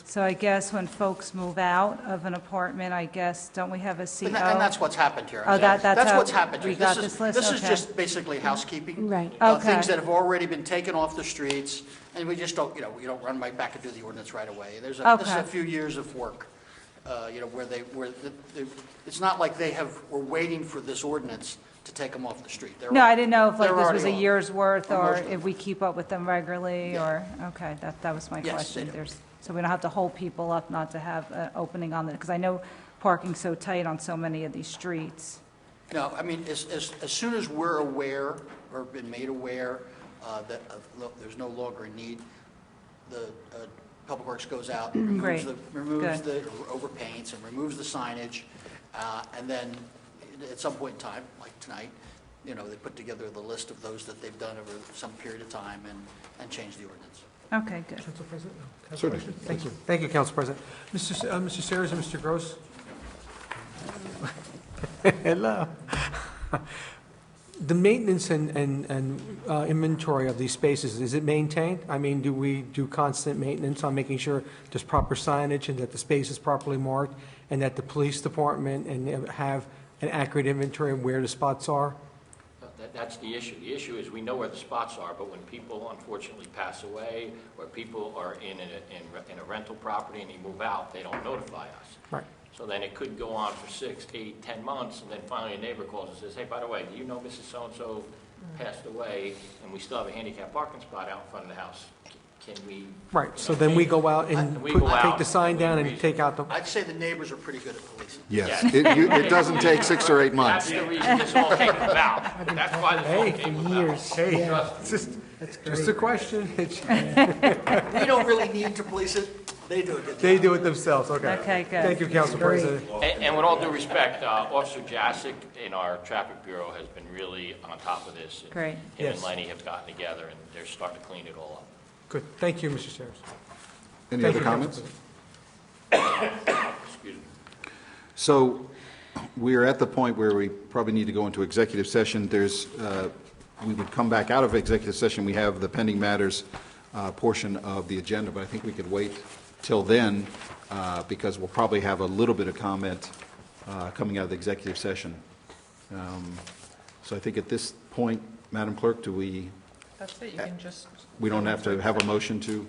So I guess when folks move out of an apartment, I guess, don't we have a CO? And that's what's happened here. Oh, that's how what's happened here. we got this list? This is Okay. just basically housekeeping. Right. Okay. Things that have already been taken off the streets, and we just don't, we don't run right back and do the ordinance right away. This is Okay. a few years of work, it's not like we're waiting for this ordinance to take them off the street. No, I didn't know if like they're this was a already on. year's worth, Or or most of if we keep up with them regularly, or, okay, that was my Yes, question. they do. So we don't have to hold people up not to have an opening on it, because I know parking's so tight on so many of these streets. No, I mean, as soon as we're aware, or been made aware that there's no longer a need, the Public Works goes out and Great. removes Good. the overpaints and removes the signage, and then at some point in time, like tonight, they put together the list of those that they've done over some period of time and change the ordinance. Okay, good. Council President? No. Council Certainly. President? Thank you. Thank you, Council President. Mr. Sayers and Mr. Gross? Hello. The maintenance and inventory of these spaces, is it maintained? I mean, do we do constant maintenance on making sure there's proper signage and that the space is properly marked, and that the police department and have an accurate inventory of where the spots are? That's the issue. The issue is we know where the spots are, but when people unfortunately pass away, or people are in a rental property and they move out, they don't notify us. Right. So then it could go on for 6, 8, 10 months, and then finally a neighbor calls and says, hey, by the way, do you know Mrs. So-and-so passed away, and we still have a handicap parking spot out in front of the house? Can we? Right, so then we go out and take the sign down and take out the... I'd say the neighbors are pretty good at policing. Yes, it doesn't take 6 or 8 months. That's the reason this all came about. That's why this all Hey, came for about. years. Hey, just a question. We don't really need to police it. They do a good job. They do it themselves, okay. Okay, good. Thank you, Council President. And with all due respect, Officer Jasic in our traffic bureau has been really on top of this. And Great. Him Yes. and Lenny have gotten together, and they're starting to clean it all up. Good, thank you, Mr. Sayers. Any Thank other you, comments? Council Excuse me. So we are at the point where we probably need to go into executive session. We would come back out of executive session. We have the pending matters portion of the agenda, but I think we could wait till then because we'll probably have a little bit of comment coming out of the executive session. So I think at this point, Madam Clerk, That's it, you can just. we don't have to have a motion to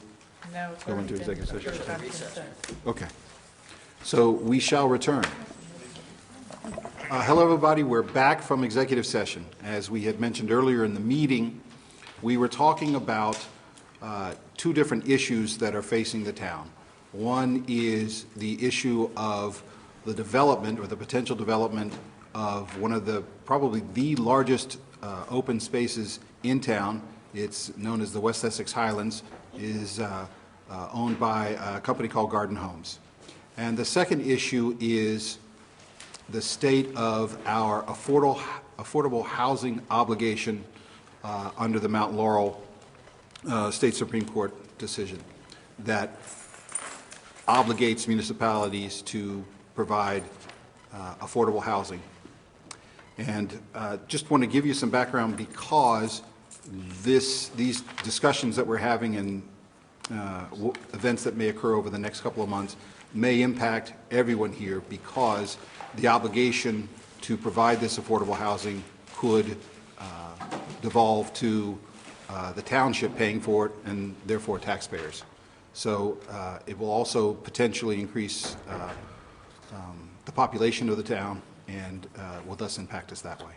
No, it's go already into been- executive session? it's been consent. Okay. So we shall return. Hello, everybody. We're back from executive session. As we had mentioned earlier in the meeting, we were talking about 2 different issues that are facing the town. One is the issue of the development or the potential development of one of the, probably the largest open spaces in town. It's known as the West Essex Highlands, is owned by a company called Garden Homes. And the second issue is the state of our affordable housing obligation under the Mount Laurel State Supreme Court decision that obligates municipalities to provide affordable housing. And just want to give you some background because these discussions that we're having and events that may occur over the next couple of months may impact everyone here because the obligation to provide this affordable housing could devolve to the township paying for it and therefore taxpayers. So it will also potentially increase the population of the town and will thus impact us that way.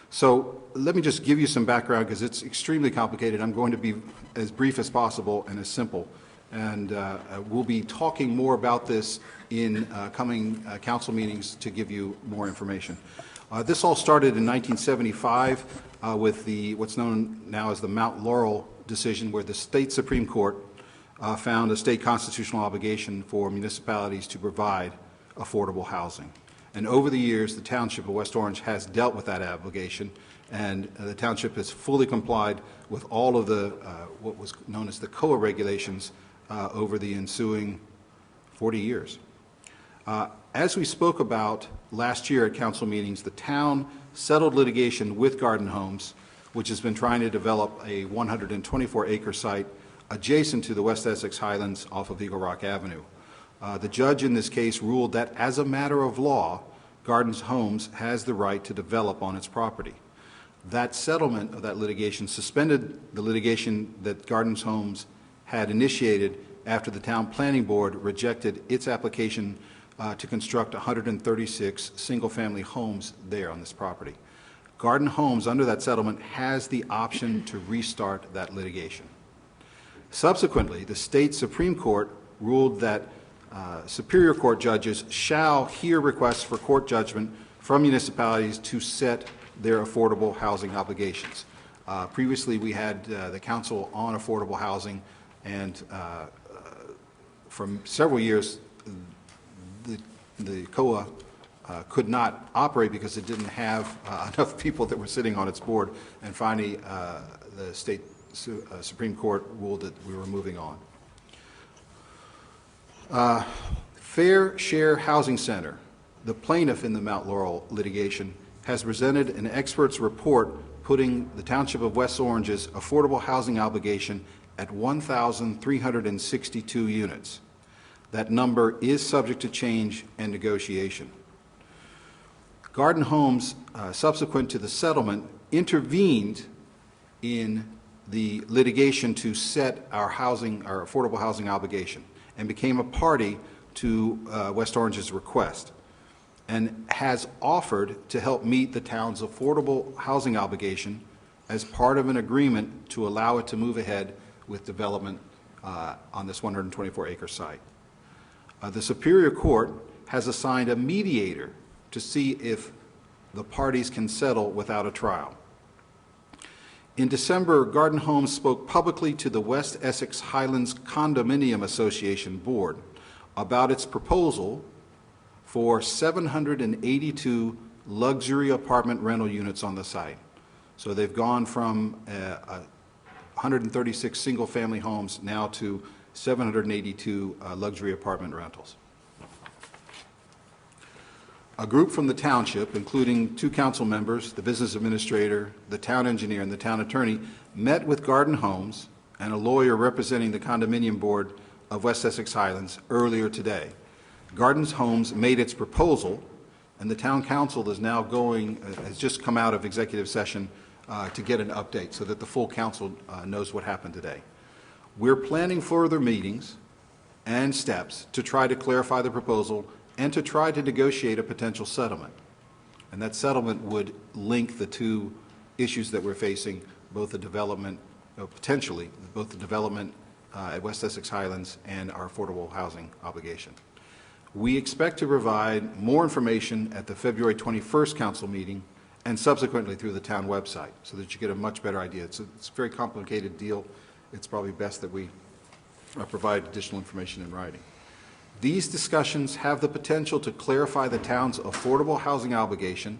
So let me just give you some background because it's extremely complicated. I'm going to be as brief as possible and as simple. And we'll be talking more about this in coming council meetings to give you more information. This all started in 1975 with what's known now as the Mount Laurel decision, where the state Supreme Court found a state constitutional obligation for municipalities to provide affordable housing. And over the years, the Township of West Orange has dealt with that obligation, and the Township has fully complied with all of the what was known as the COA regulations over the ensuing 40 years. As we spoke about last year at council meetings, the town settled litigation with Garden Homes, which has been trying to develop a 124-acre site adjacent to the West Essex Highlands off of Eagle Rock Avenue. The judge in this case ruled that as a matter of law, Garden Homes has the right to develop on its property. That settlement of that litigation suspended the litigation that Garden Homes had initiated after the town planning board rejected its application to construct 136 single-family homes there on this property. Garden Homes, under that settlement, has the option to restart that litigation. Subsequently, the state Supreme Court ruled that Superior Court judges shall hear requests for court judgment from municipalities to set their affordable housing obligations. Previously, we had the Council on Affordable Housing, and for several years, the COA could not operate because it didn't have enough people that were sitting on its board, and finally, the state Supreme Court ruled that we were moving on. Fair Share Housing Center, the plaintiff in the Mount Laurel litigation, has presented an expert's report putting the Township of West Orange's affordable housing obligation at 1,362 units. That number is subject to change and negotiation. Garden Homes, subsequent to the settlement, intervened in the litigation to set our affordable housing obligation and became a party to West Orange's request, and has offered to help meet the town's affordable housing obligation as part of an agreement to allow it to move ahead with development on this 124-acre site. The Superior Court has assigned a mediator to see if the parties can settle without a trial. In December, Garden Homes spoke publicly to the West Essex Highlands Condominium Association Board about its proposal for 782 luxury apartment rental units on the site. So they've gone from 136 single-family homes now to 782 luxury apartment rentals. A group from the township, including 2 council members, the business administrator, the town engineer, and the town attorney, met with Garden Homes and a lawyer representing the condominium board of West Essex Highlands earlier today. Garden Homes made its proposal, and the town council is now has just come out of executive session to get an update so that the full council knows what happened today. We're planning further meetings and steps to try to clarify the proposal and to try to negotiate a potential settlement. And that settlement would link the 2 issues that we're facing, both the development, potentially, both the development at West Essex Highlands and our affordable housing obligation. We expect to provide more information at the February 21st council meeting and subsequently through the town website so that you get a much better idea. It's a very complicated deal. It's probably best that we provide additional information in writing. These discussions have the potential to clarify the town's affordable housing obligation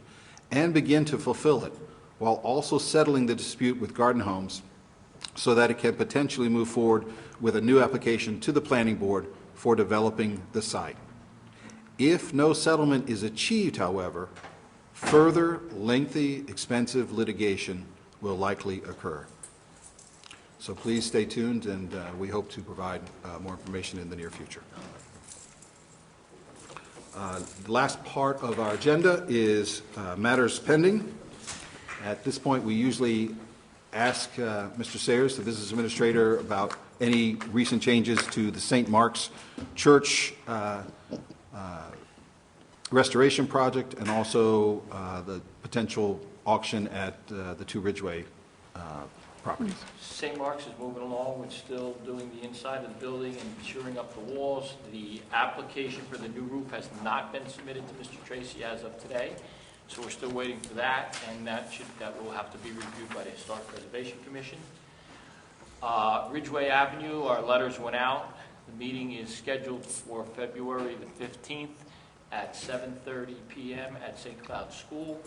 and begin to fulfill it, while also settling the dispute with Garden Homes so that it can potentially move forward with a new application to the planning board for developing the site. If no settlement is achieved, however, further lengthy, expensive litigation will likely occur. So please stay tuned, and we hope to provide more information in the near future. The last part of our agenda is matters pending. At this point, we usually ask Mr. Sayers, the business administrator, about any recent changes to the St. Mark's Church restoration project and also the potential auction at the 2 Ridgeway properties. St. Mark's is moving along with still doing the inside of the building and shoring up the walls. The application for the new roof has not been submitted to Mr. Tracy as of today, so we're still waiting for that, and that will have to be reviewed by the Historic Preservation Commission. Ridgeway Avenue, our letters went out. The meeting is scheduled for February the 15th at 7:30 p.m. at St. Cloud School,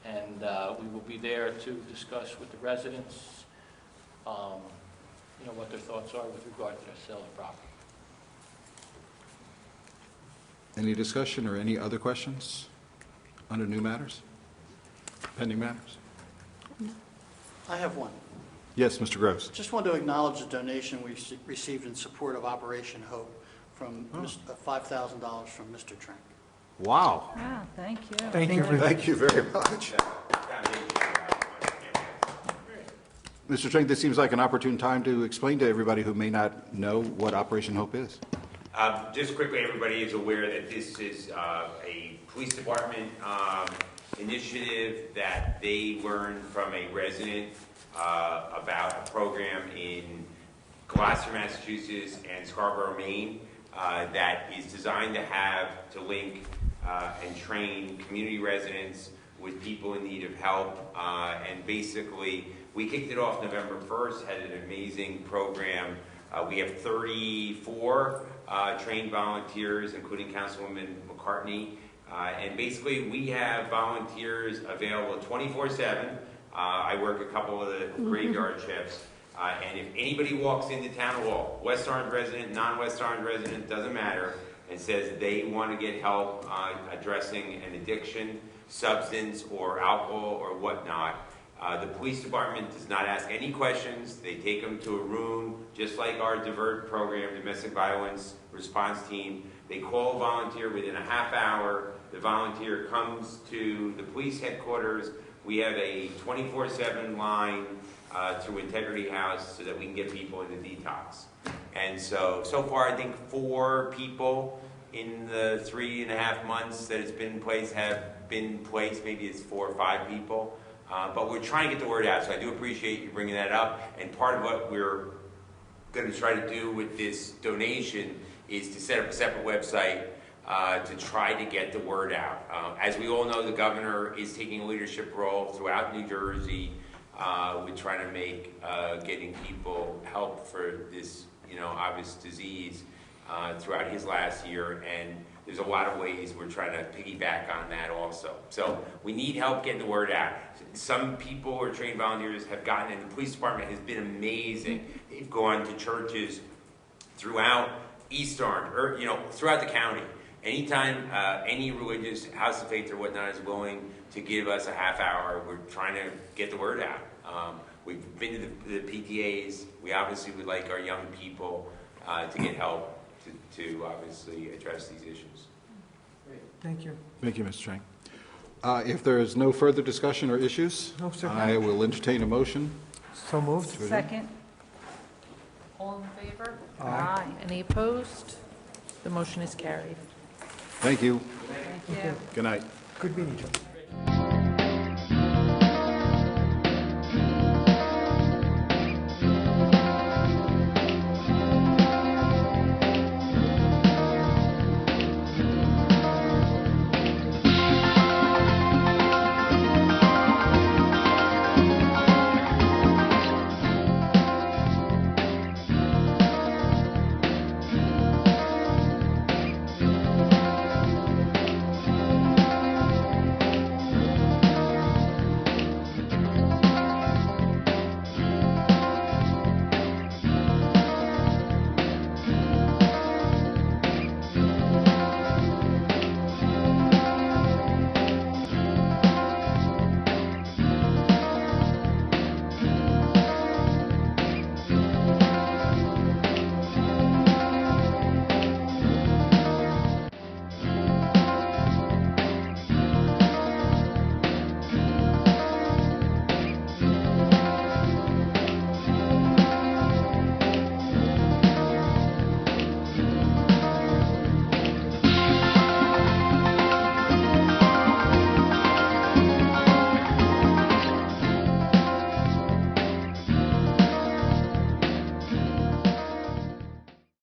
and we will be there to discuss with the residents what their thoughts are with regard to their sale of property. Any discussion or any other questions under new matters? Pending matters? I have one. Yes, Mr. Gross. Just want to acknowledge the donation we received in support of Operation Hope from $5,000 from Mr. Trank. Wow. Wow, thank you. Thank you. Thank you very much. Mr. Trank, this seems like an opportune time to explain to everybody who may not know what Operation Hope is. Just quickly, everybody is aware that this is a police department initiative that they learned from a resident about a program in Gloucester, Massachusetts and Scarborough, Maine that is designed to link and train community residents with people in need of help. And basically, we kicked it off November 1st, had an amazing program. We have 34 trained volunteers, including Councilwoman McCartney. And basically, we have volunteers available 24/7. I work a couple of the graveyard shifts. And if anybody walks into Town Hall, West Orange resident, non-West Orange resident, doesn't matter, and says they want to get help addressing an addiction, substance, or alcohol, or whatnot, the police department does not ask any questions. They take them to a room, just like our DIVERT program, domestic violence response team. They call a volunteer within a half hour. The volunteer comes to the police headquarters. We have a 24/7 line through Integrity House so that we can get people into detox. And so far, I think 4 people in the 3.5 months that it's been in place have been placed. Maybe it's 4 or 5 people. But we're trying to get the word out, so I do appreciate you bringing that up. And part of what we're going to try to do with this donation is to set up a separate website to try to get the word out. As we all know, the governor is taking a leadership role throughout New Jersey with trying to make getting people help for this, obvious disease throughout his last year. And there's a lot of ways we're trying to piggyback on that also. So we need help getting the word out. Some people or trained volunteers have gotten, and the police department has been amazing. They've gone to churches throughout East Orange, or throughout the county. Anytime any religious house of faith or whatnot is willing to give us a half hour, we're trying to get the word out. We've been to the PTAs. We obviously would like our young people to get help to obviously address these issues. Thank you. Thank you, Mr. Trank. If there is no further discussion or issues, No, sir. I will entertain a motion. So moved. Second. All in favor? Aye. Any opposed? The motion is carried. Thank you. Thank you. Good night. Good meeting you.